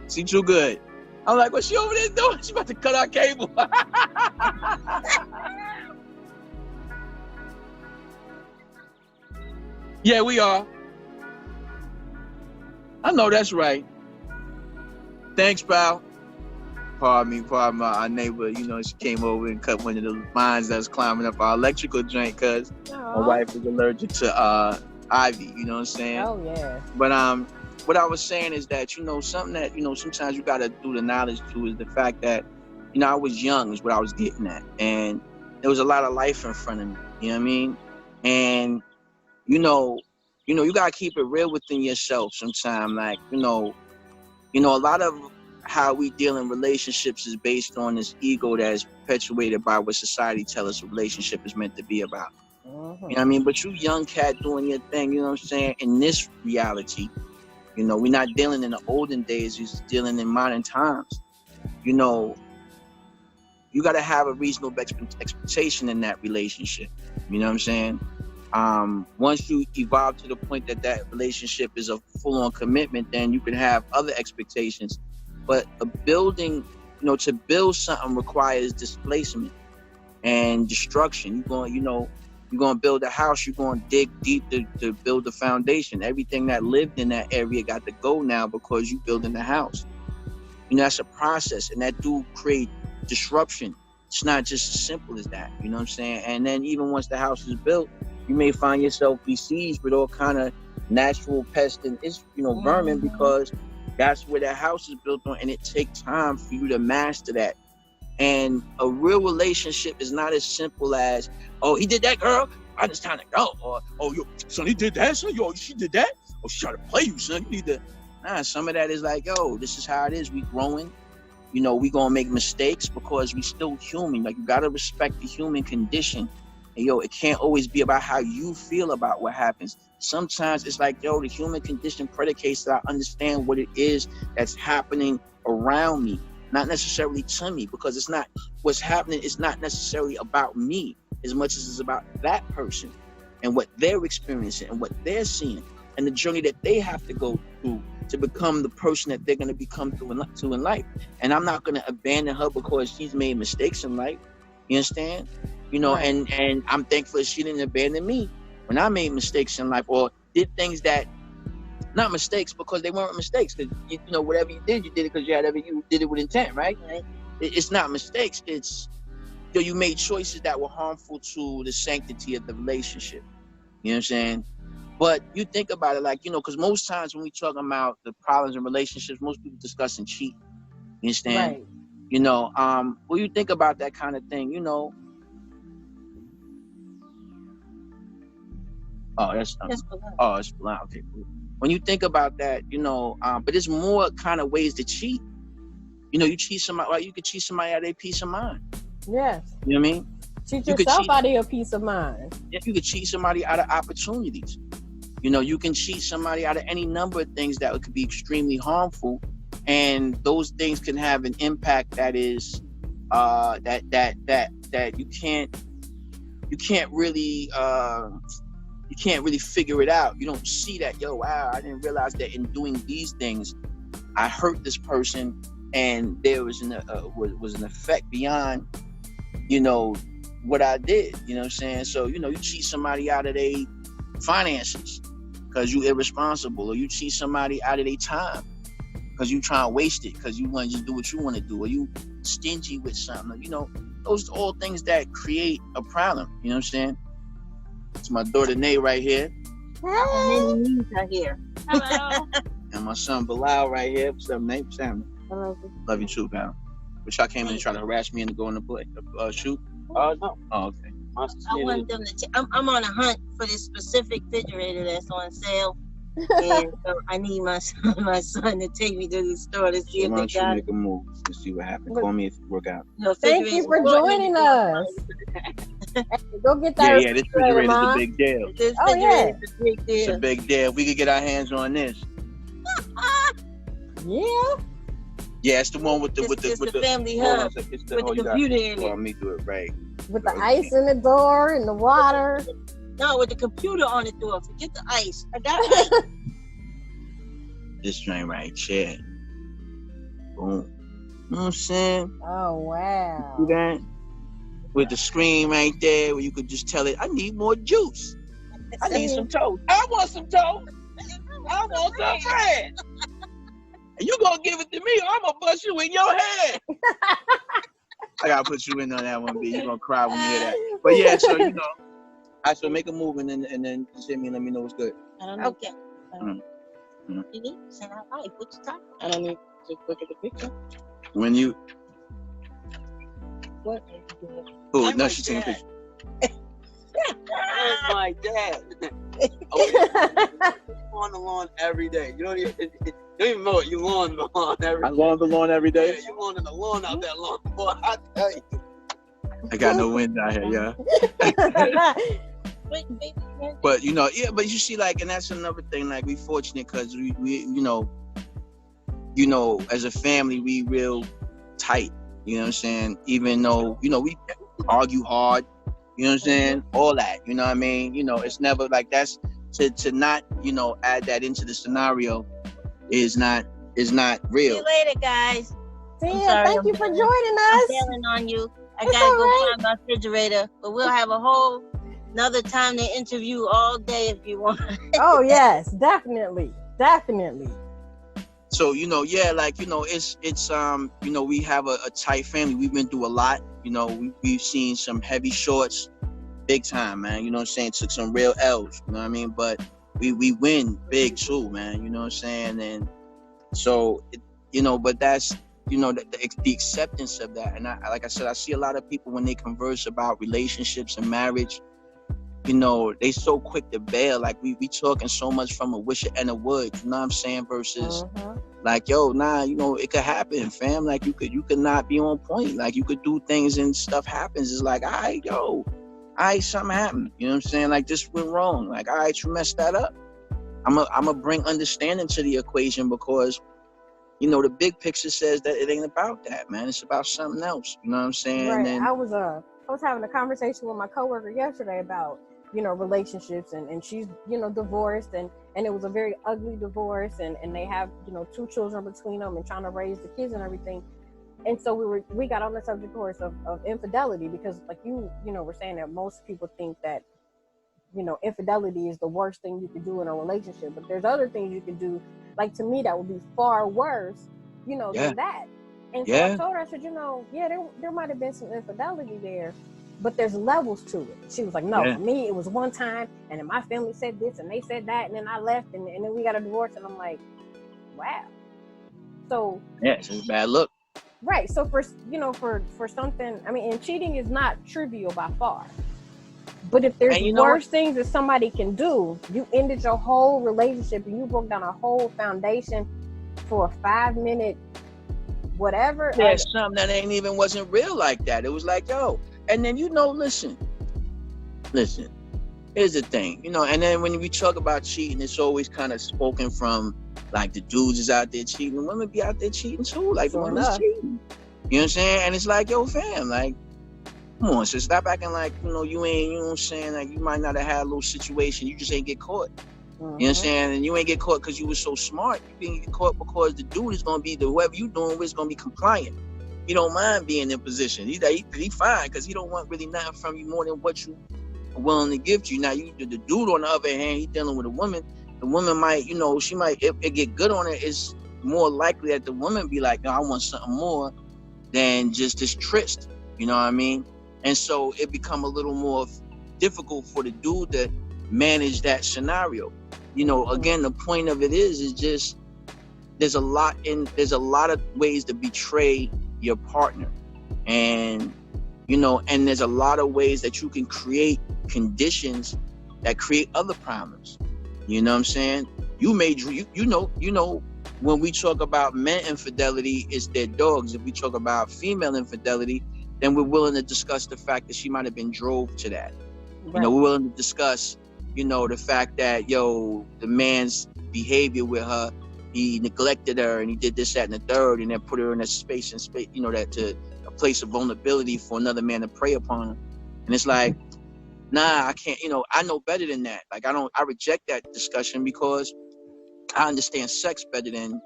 See, too good. I'm like, what's she over there doing? She about to cut our cable. Yeah, we are. I know that's right. Thanks, pal. Pardon my neighbor, you know, she came over and cut one of the vines that was climbing up our electrical joint, because my wife was allergic to ivy, you know what I'm saying? Oh, yeah. But what I was saying is that, you know, something that, you know, sometimes you got to do the knowledge to is the fact that, you know, I was young is what I was getting at. And there was a lot of life in front of me, you know what I mean? And, you know, you got to keep it real within yourself sometimes. Like, you know, a lot of how we deal in relationships is based on this ego that is perpetuated by what society tells us a relationship is meant to be about. You know what I mean? But you young cat doing your thing, you know what I'm saying? In this reality, you know, we're not dealing in the olden days, we're just dealing in modern times. You know, you got to have a reasonable expectation in that relationship. You know what I'm saying? Once you evolve to the point that relationship is a full-on commitment, then you can have other expectations. But a building, to build something requires displacement and destruction. You're going to build a house, you're going to dig deep to build the foundation. Everything that lived in that area got to go now because you're building the house. That's a process, and that do create disruption. It's not just as simple as that, you know what I'm saying? And then even once the house is built, you may find yourself besieged with all kind of natural pests and vermin, because that's where that house is built on, and it takes time for you to master that. And a real relationship is not as simple as, oh, he did that, girl, it's time to go. Or, oh, yo, son, he did that, son, yo, she did that. Oh, she tried to play you, son. You need to. Nah, some of that is like, yo, this is how it is. We growing. We gonna make mistakes because we still human. Like, you gotta respect the human condition. And it can't always be about how you feel about what happens. Sometimes it's like, the human condition predicates that I understand what it is that's happening around me, not necessarily to me, because it's not what's happening. It's not necessarily about me as much as it's about that person and what they're experiencing and what they're seeing and the journey that they have to go through to become the person that they're going to become to in life. And I'm not going to abandon her because she's made mistakes in life. You understand? Right. And I'm thankful that she didn't abandon me when I made mistakes in life, or did things that, not mistakes because they weren't mistakes. Because whatever you did it because you did it with intent, right? It's not mistakes. It's you made choices that were harmful to the sanctity of the relationship. You know what I'm saying? But you think about it like, because most times when we talk about the problems in relationships, most people discussing cheating. You understand? Right. When you think about that kind of thing, it's blind. Okay, cool. When you think about that, but there's more kind of ways to cheat. You cheat somebody, like you could cheat somebody out of their peace of mind. Yes. You know what I mean? Cheat yourself out of your peace of mind. Yeah, you could cheat somebody out of opportunities. You can cheat somebody out of any number of things that could be extremely harmful, and those things can have an impact that is that you can't really figure it out. You don't see that, wow, I didn't realize that in doing these things I hurt this person, and there was an effect beyond what I did. You know what I'm saying? So you cheat somebody out of their finances because you irresponsible, or you cheat somebody out of their time because you try to waste it because you want to just do what you want to do, or you stingy with something. Those are all things that create a problem. You know what I'm saying? It's my daughter Nay right here. Hey. Many are here. Hello. And my son Bilal right here. What's up, Nate? What's happening? Hello. Love you too, pal. But y'all came in and tried to harass me into going to play, shoot? No. Oh, okay. I want them to. I'm on a hunt for this specific refrigerator that's on sale, and so I need my son to take me to the store to see if they got it. Why don't you make a move and see what happens? Call me if you work out. Thank you for joining us. Go get that. Yeah, this refrigerator is a big deal. This refrigerator is a big deal. It's a big deal. We could get our hands on this. Yeah. Yeah, it's the one with the family hub with the computer in it. Let me do it right. With the ice in the door and the water. No, with the computer on the door. Forget the ice. I got ice. This joint right here. Boom. You know what I'm saying? Oh, wow. See that? With the screen right there where you could just tell it, I need more juice. I need some toast. I want some toast. I want some bread. And you gonna give it to me, or I'm gonna bust you in your head. I gotta put you in on that one, B. You're gonna cry when you hear that. But yeah, so I shall make a move and then just hit me and let me know what's good. I don't know. Okay. Mm-hmm. You need to say hi. What you talking? I don't need to look at the picture. When you What? oh no, she's taking a picture. Oh my dad. I'm on the lawn every day. You don't even know it. You lawn the lawn every day. I lawn the lawn every day. Yeah, you lawn in the lawn out that long, boy. I tell you. I got no wind out here, yeah. But but you see, like, and that's another thing. Like, we fortunate because we as a family, we real tight. You know what I'm saying? Even though, you know, we argue hard, you know what I'm saying? All that, you know what I mean? You know, it's never like that's to not, you know, add that into the scenario is not real. See you later, guys. Tia, thank you for joining us. I'm bailing on you. I gotta go find my refrigerator, but we'll have a whole another time to interview all day if you want. Oh yes, definitely. So, you know, yeah, like, you know, it's you know, we have a tight family. We've been through a lot. You know, we've seen some heavy shorts, big time, man. You know what I'm saying? Took some real L's, you know what I mean? But we win big too, man. You know what I'm saying? And so, you know, but that's, you know, the acceptance of that. And like I said, I see a lot of people when they converse about relationships and marriage, you know, they so quick to bail. Like we talking so much from a wisher and a would, you know what I'm saying? Versus like, yo, nah, you know, it could happen, fam. Like you could not be on point. Like you could do things and stuff happens. It's like, all right, something happened. You know what I'm saying? Like this went wrong. Like, all right, you messed that up. I'm gonna bring understanding to the equation because, you know, the big picture says that it ain't about that, man. It's about something else. You know what I'm saying? Right. And I was having a conversation with my coworker yesterday about, you know, relationships and she's, you know, divorced and it was a very ugly divorce and they have, you know, 2 children between them and trying to raise the kids and everything. And so we got on the subject, of course, of infidelity because like you know, we're saying that most people think that, you know, infidelity is the worst thing you could do in a relationship, but there's other things you could do. Like to me, that would be far worse, you know, than that. And so I told her, I said, you know, there might have been some infidelity there, but there's levels to it. She was like, no, for me, it was one time, and then my family said this, and they said that, and then I left, and then we got a divorce, and I'm like, wow. So it's a bad look. Right. So for, you know, for something, I mean, and cheating is not trivial by far. But if there's worse things that somebody can do, you ended your whole relationship and you broke down a whole foundation for a 5-minute whatever. There's something that wasn't real like that. It was like, yo, and then, you know, listen, here's the thing, you know, and then when we talk about cheating, it's always kind of spoken from like the dudes is out there cheating, the women be out there cheating too, like the women's cheating. You know what I'm saying? And it's like, yo, fam, like, come on, so stop acting like, you know, you ain't, you know what I'm saying, like you might not have had a little situation, you just ain't get caught. You know what I'm saying? And you ain't get caught because you was so smart. You didn't get caught because the dude is gonna be whoever you doing with is gonna be compliant. He don't mind being in position. He fine because he don't want really nothing from you more than what you are willing to give to you. Now the dude on the other hand, he dealing with a woman. The woman might, you know, she might if it get good on it, it's more likely that the woman be like, no, I want something more than just this tryst. You know what I mean? And so it become a little more difficult for the dude to manage that scenario. You know, again, the point of it is just there's a lot of ways to betray your partner, and you know, and there's a lot of ways that you can create conditions that create other problems. You know what I'm saying? You know when we talk about men infidelity, it's their dogs. If we talk about female infidelity, then we're willing to discuss the fact that she might have been drove to that. Right. You know, we're willing to discuss, you know, the fact that, yo, the man's behavior with her, he neglected her and he did this, that, and the third, and then put her in a space, you know, that to a place of vulnerability for another man to prey upon her. And it's like, nah, I can't, you know, I know better than that. Like, I reject that discussion because I understand sex better than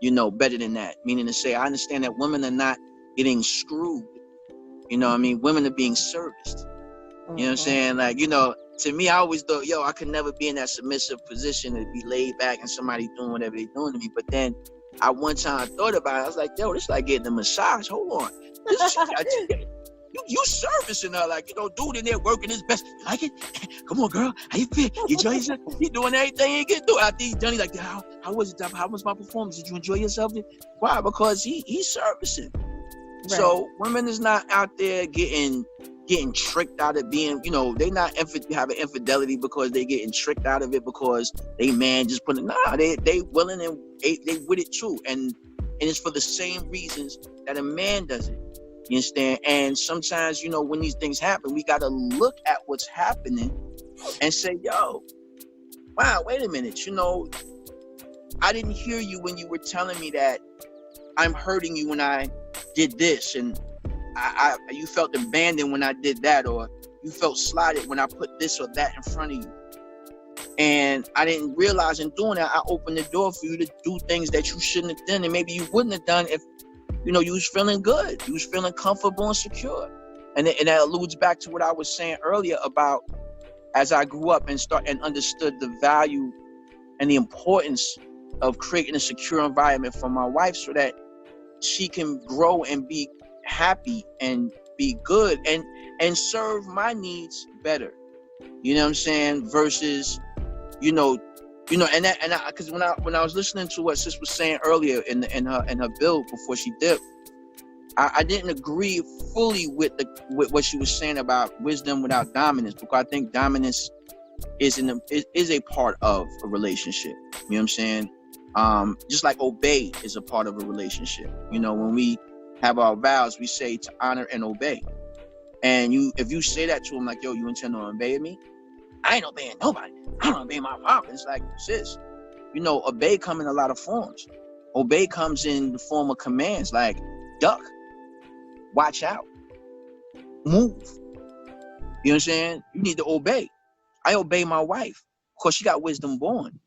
that. Meaning to say, I understand that women are not getting screwed. You know what I mean? Women are being serviced. You know what I'm saying? Like, you know, to me, I always thought, yo, I could never be in that submissive position to be laid back and somebody doing whatever they're doing to me. But then one time I thought about it, I was like, yo, this is like getting a massage. Hold on. You servicing her, like, you know, dude in there working his best. You like it? Come on, girl. How you feel? You enjoy yourself? You doing everything you can do. After he's done, he's like, how was it? How was my performance? Did you enjoy yourself? Why? Because he's servicing. Right. So women is not out there getting tricked out of being, you know, they not having infidelity because they getting tricked out of it because they man just putting, nah, they willing and they with it too. And it's for the same reasons that a man does it. You understand? And sometimes, you know, when these things happen, we got to look at what's happening and say, yo, wow, wait a minute. You know, I didn't hear you when you were telling me that I'm hurting you when I did this, and you felt abandoned when I did that, or you felt slighted when I put this or that in front of you. And I didn't realize in doing that, I opened the door for you to do things that you shouldn't have done, and maybe you wouldn't have done if, you know, you was feeling good, you was feeling comfortable and secure. And that alludes back to what I was saying earlier about as I grew up and understood the value and the importance of creating a secure environment for my wife so that she can grow and be happy and be good and serve my needs better. You know what I'm saying? Versus, you know, and because when I was listening to what Sis was saying earlier in her build before she dipped, I didn't agree fully with what she was saying about wisdom without dominance, because I think dominance is a part of a relationship. You know what I'm saying? Just like obey is a part of a relationship. You know, when we have our vows, we say to honor and obey. And if you say that to him, like, yo, you intend on obeying me? I ain't obeying nobody. I don't obey my father. It's like, sis, you know, obey come in a lot of forms. Obey comes in the form of commands like duck, watch out, move. You know what I'm saying? You need to obey. I obey my wife because she got wisdom born.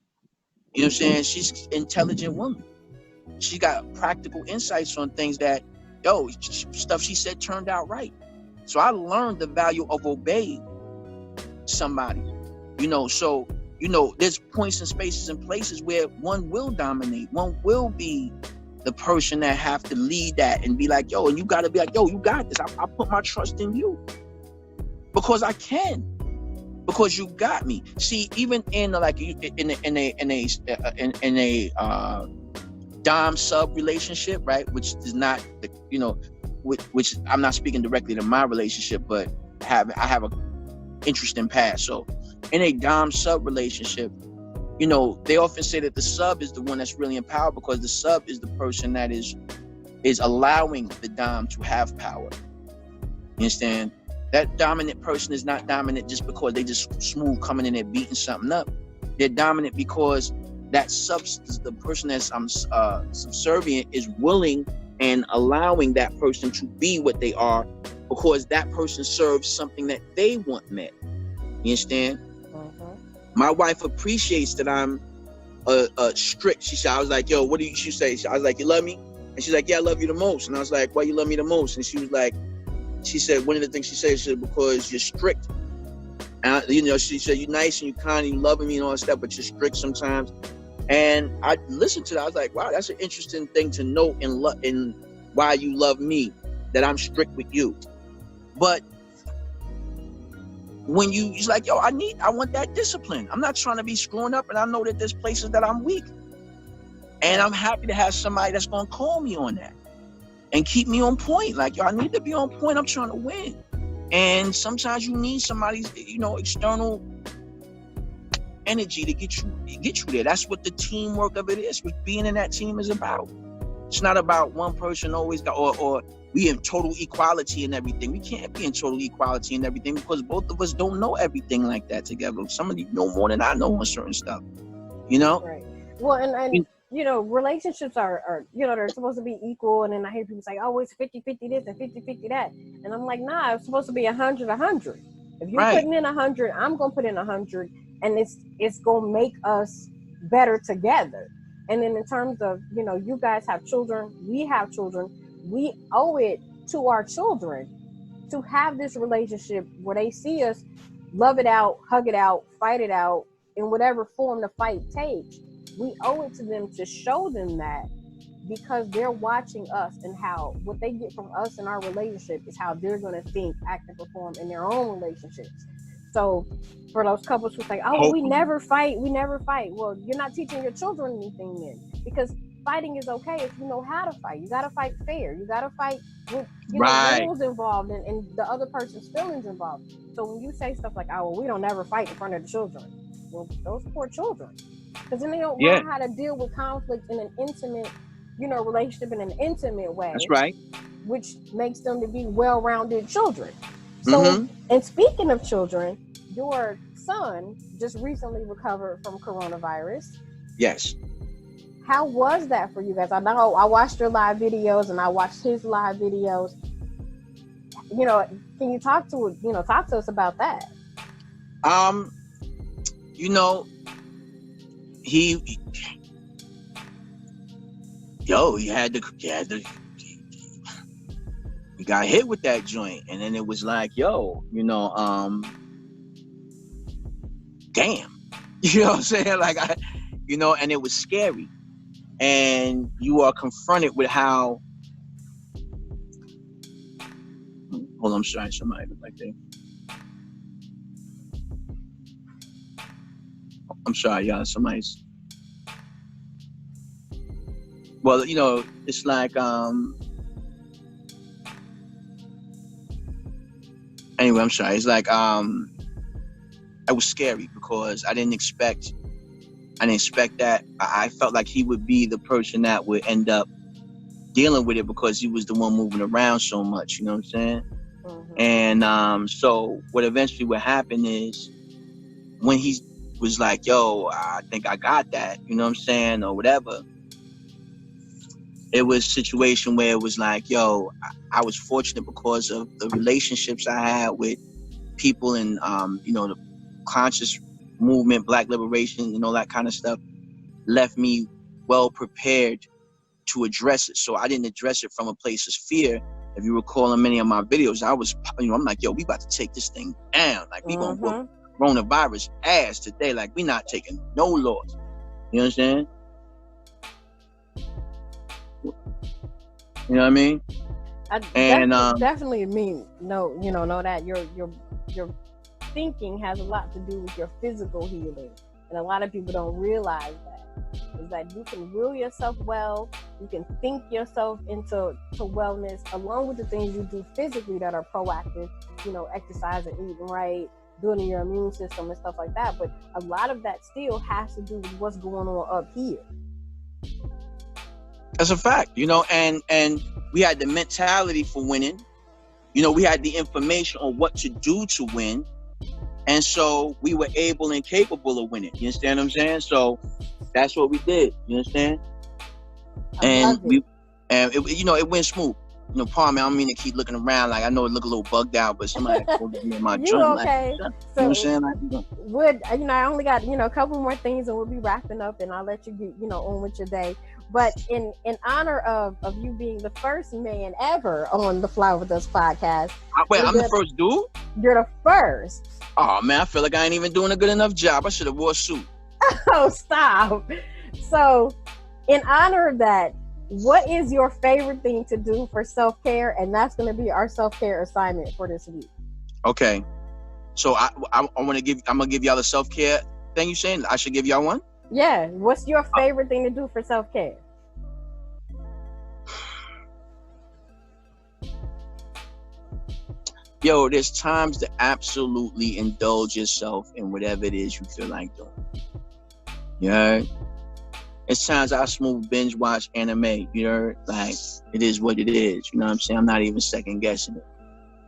You know what I'm saying? She's an intelligent woman. She got practical insights on things that, stuff she said turned out right. So I learned the value of obeying somebody. You know, so, you know, there's points and spaces and places where one will dominate. One will be the person that have to lead that and be like, yo, and you got to be like, yo, you got this. I put my trust in you because I can. Because you got me. See, even in like in a dom sub relationship, right? Which is not the, you know, which I'm not speaking directly to my relationship, but I have a interesting past. So in a dom sub relationship, you know, they often say that the sub is the one that's really in power because the sub is the person that is allowing the dom to have power. You understand? That dominant person is not dominant just because they just smooth coming in there beating something up. They're dominant because that the person that's subservient is willing and allowing that person to be what they are because that person serves something that they want met. You understand? My wife appreciates that I'm strict. She said, I was like, yo, what do you, she say? I was like, you love me? And she's like, yeah, I love you the most. And I was like, why you love me the most? And she was like, she said, one of the things she said, because you're strict. And, you know, she said, you're nice and you're kind and you loving me and all that stuff, but you're strict sometimes. And I listened to that. I was like, wow, that's an interesting thing to note in why you love me, that I'm strict with you. But when you're like, yo, I want that discipline. I'm not trying to be screwing up, and I know that there's places that I'm weak. And I'm happy to have somebody that's going to call me on that and keep me on point. Like, yo, I need to be on point. I'm trying to win. And sometimes you need somebody's, you know, external energy to get you there. That's what the teamwork of it is. What being in that team is about. It's not about one person always got, or we in total equality and everything. We can't be in total equality and everything because both of us don't know everything like that together. Some of you know more than I know on certain stuff, you know? Right. Well, and you know, relationships are, you know, they're supposed to be equal. And then I hear people say, oh, it's 50-50 this and 50-50 that. And I'm like, nah, it's supposed to be 100-100. If you're putting in 100, I'm going to put in 100. And it's going to make us better together. And then in terms of, you know, you guys have children, we have children. We owe it to our children to have this relationship where they see us love it out, hug it out, fight it out in whatever form the fight takes. We owe it to them to show them that, because they're watching us, and how what they get from us in our relationship is how they're going to think, act, and perform in their own relationships. So for those couples who say, oh, we never fight. Well, you're not teaching your children anything then, because fighting is okay if you know how to fight. You got to fight fair. You got to fight with, you know, rules involved and the other person's feelings involved. So when you say stuff like, oh, well, we don't never fight in front of the children. Well, those poor children. Because then they don't learn how to deal with conflict in an intimate, you know, relationship in an intimate way. That's right. Which makes them to be well-rounded children. So, and speaking of children, your son just recently recovered from coronavirus. Yes. How was that for you guys? I know I watched your live videos and I watched his live videos. You know, can you talk to us about that? You know, he got hit with that joint, and then it was like, damn, you know what I'm saying? Like, and it was scary, and you are confronted with how. Hold on, I'm sorry, somebody looked like that. I'm sorry, y'all. Somebody's. Well, it's like Anyway, I'm sorry. It's like it was scary because I didn't expect that. I felt like he would be the person that would end up dealing with it because he was the one moving around so much. You know what I'm saying? Mm-hmm. And so what eventually would happen is when he was like, "Yo, I think I got that," you know what I'm saying, or whatever. It was a situation where it was like, "Yo, I was fortunate because of the relationships I had with people in, the conscious movement, Black liberation, and all that kind of stuff, left me well prepared to address it. So I didn't address it from a place of fear. If you recall in many of my videos, I was, I'm like, yo, we about to take this thing down. Like, we gonna whoop coronavirus ass today. Like, we not taking no loss. You understand? You know what I mean? Definitely mean know that your thinking has a lot to do with your physical healing, and a lot of people don't realize is that you can will yourself well, you can think yourself into wellness, along with the things you do physically that are proactive, exercising, eating right, building your immune system and stuff like that. But a lot of that still has to do with what's going on up here. That's a fact, and we had the mentality for winning. We had the information on what to do to win. And so we were able and capable of winning. You understand what I'm saying? So that's what we did. You understand? It went smooth. Pardon me, I don't mean to keep looking around. Like, I know it look a little bugged out, but somebody told me in my you joint. Okay? Like, you know what I'm saying? Like, I only got a couple more things, and we'll be wrapping up, and I'll let you get on with your day. But in honor of you being the first man ever on the Fly With Us podcast. Wait, I'm the first dude? You're the first. Oh man, I feel like I ain't even doing a good enough job. I should have wore a suit. Oh, stop. So, in honor of that, what is your favorite thing to do for self-care? And that's going to be our self-care assignment for this week. Okay. So I'm gonna give y'all the self-care thing. You saying I should give y'all one? Yeah. What's your favorite thing to do for self-care? Yo, there's times to absolutely indulge yourself in whatever it is you feel like doing. You heard? It's times I smooth binge watch anime. You heard? Like, it is what it is. You know what I'm saying? I'm not even second guessing it.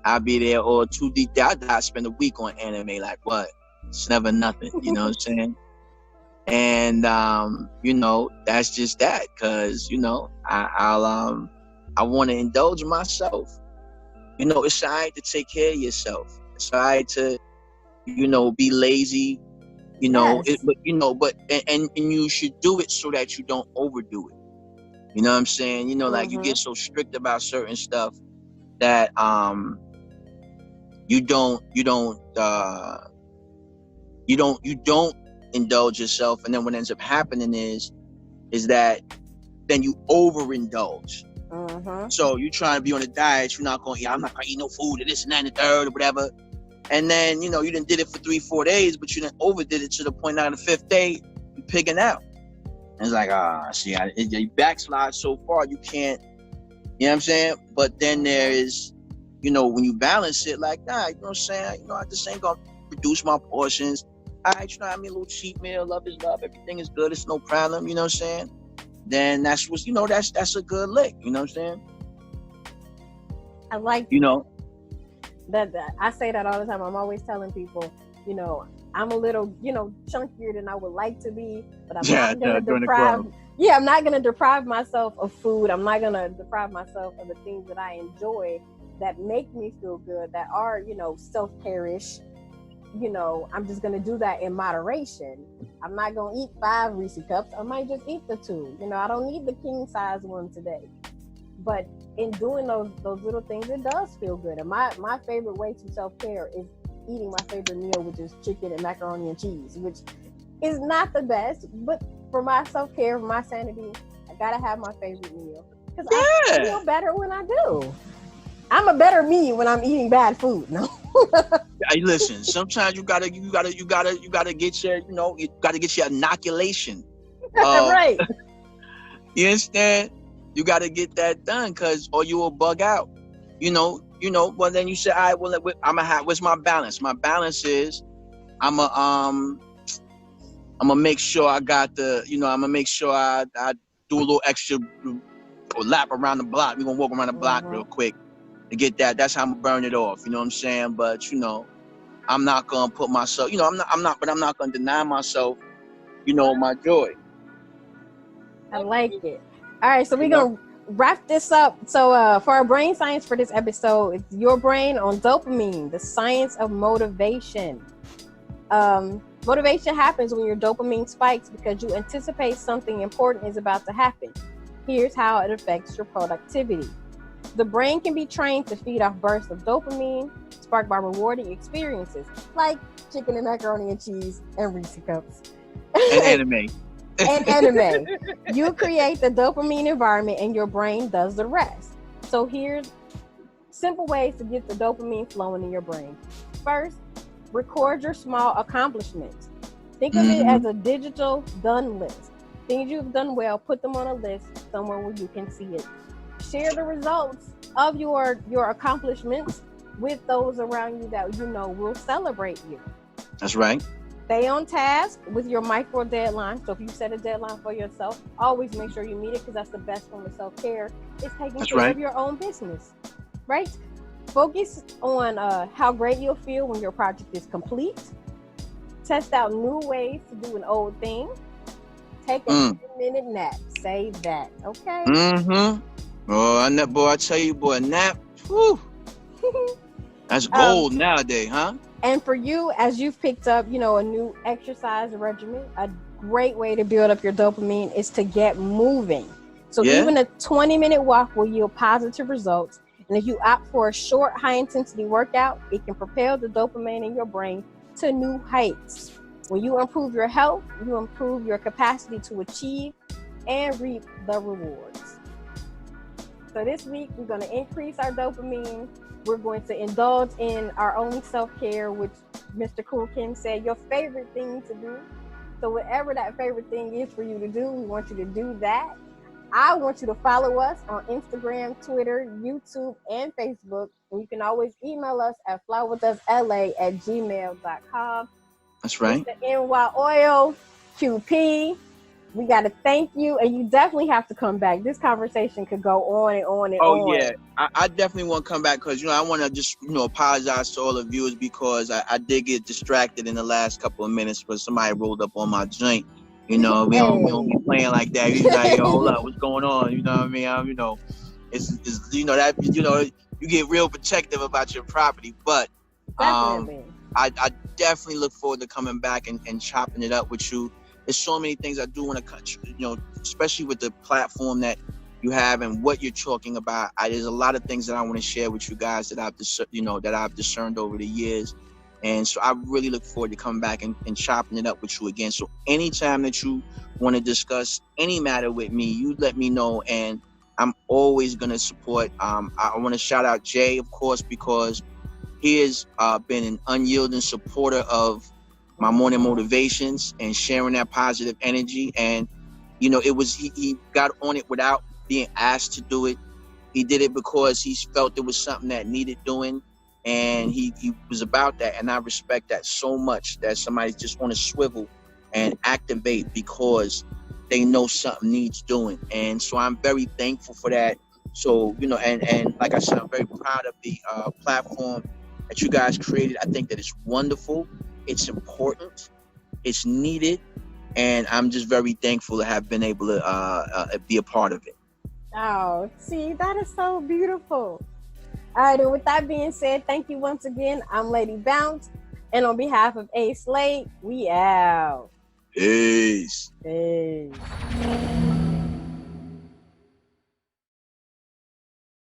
I'll be there or 2 deep. I spend a week on anime. Like, what? It's never nothing. You know what I'm saying? And that's just that. Cause I want to indulge myself. It's all right to take care of yourself. It's all right to, be lazy, Yes. but you should do it so that you don't overdo it. You know what I'm saying? Like, you get so strict about certain stuff that you don't indulge yourself, and then what ends up happening is that then you overindulge. So you trying to be on a diet, you're not going to eat, I'm not going to eat no food or this and that and the third or whatever. And then, you done did it for 3-4 days, but you done overdid it to the point now the 5th day, you're pigging out. And it's like, you backslide so far, you can't, you know what I'm saying? But then there is, when you balance it, like, nah, you know what I'm saying? I just ain't going to reduce my portions. All right, I mean, a little cheat meal, love is love, everything is good, it's no problem, you know what I'm saying? Then that's what's, that's a good lick, you know what I'm saying? I like, that I say that all the time. I'm always telling people, I'm a little, chunkier than I would like to be, but I'm not going to deprive. Yeah, I'm not going to deprive myself of food. I'm not going to deprive myself of the things that I enjoy that make me feel good, that are, self-care-ish. I'm just going to do that in moderation. I'm not going to eat 5 Reese cups. I might just eat the 2. I don't need the king size one today. But in doing those little things, it does feel good. And my favorite way to self-care is eating my favorite meal, which is chicken and macaroni and cheese, which is not the best, but for my self-care, for my sanity, I gotta have my favorite meal because I feel better when I do. I'm a better me when I'm eating bad food. No. Hey, listen. Sometimes you gotta get your, you gotta get your inoculation. Right. You understand? You gotta get that done, or you will bug out. Well, then you say, all right, well, what's my balance? My balance is, I'm gonna make sure I got I'm gonna make sure I do a little extra lap around the block. We're gonna walk around the block real quick to get that. That's how I'm gonna burn it off. You know what I'm saying? But, I'm not gonna put myself, I'm not gonna deny myself, my joy. I like it. All right, so we're gonna wrap this up. So for our brain science for this episode, it's your brain on dopamine, the science of motivation. Motivation happens when your dopamine spikes because you anticipate something important is about to happen. Here's how it affects your productivity. The brain can be trained to feed off bursts of dopamine sparked by rewarding experiences like chicken and macaroni and cheese and Reese cups. And anime. You create the dopamine environment and your brain does the rest. So here's simple ways to get the dopamine flowing in your brain. First, record your small accomplishments. Think of it as a digital done list. Things you've done well, put them on a list somewhere where you can see it. Share the results of your accomplishments with those around you that will celebrate you. That's right. Stay on task with your micro deadline. So if you set a deadline for yourself, always make sure you meet it, because that's the best form of self-care. It's taking care of your own business, right? Focus on how great you'll feel when your project is complete. Test out new ways to do an old thing. Take a 10-minute nap. Save that, okay? Oh, I tell you, boy, a nap. Whew. That's gold nowadays, huh? And for you, as you've picked up, a new exercise regimen, a great way to build up your dopamine is to get moving. So even a 20-minute walk will yield positive results. And if you opt for a short, high-intensity workout, it can propel the dopamine in your brain to new heights. When you improve your health, you improve your capacity to achieve and reap the rewards. So this week, we're going to increase our dopamine. We're going to indulge in our own self-care, which Mr. Cool Kim said, your favorite thing to do. So whatever that favorite thing is for you to do, we want you to do that. I want you to follow us on Instagram, Twitter, YouTube, and Facebook. And you can always email us at flywithusla@gmail.com. That's right. Mr. NY Oil, QP. We got to thank you, and you definitely have to come back. This conversation could go on and on and on. Oh, yeah. I definitely want to come back because, I want to just, apologize to all the viewers because I did get distracted in the last couple of minutes because somebody rolled up on my joint. We don't be playing like that. You like, yo, hold up, what's going on? You know what I mean? It's that, you get real protective about your property. But Definitely. I definitely look forward to coming back and chopping it up with you. There's so many things I do want to, especially with the platform that you have and what you're talking about. There's a lot of things that I want to share with you guys that I've discerned over the years. And so I really look forward to coming back and chopping it up with you again. So anytime that you want to discuss any matter with me, you let me know. And I'm always going to support. I want to shout out Jay, of course, because he has been an unyielding supporter of my morning motivations and sharing that positive energy. And, it was, he got on it without being asked to do it. He did it because he felt it was something that needed doing. And he was about that. And I respect that so much, that somebody just want to swivel and activate because they know something needs doing. And so I'm very thankful for that. So, and like I said, I'm very proud of the platform that you guys created. I think that it's wonderful. It's important. It's needed. And I'm just very thankful to have been able to be a part of it. Oh, see, that is so beautiful. All right, and with that being said, thank you once again. I'm Lady Bounce, and on behalf of A Slate, we out. Peace. Peace.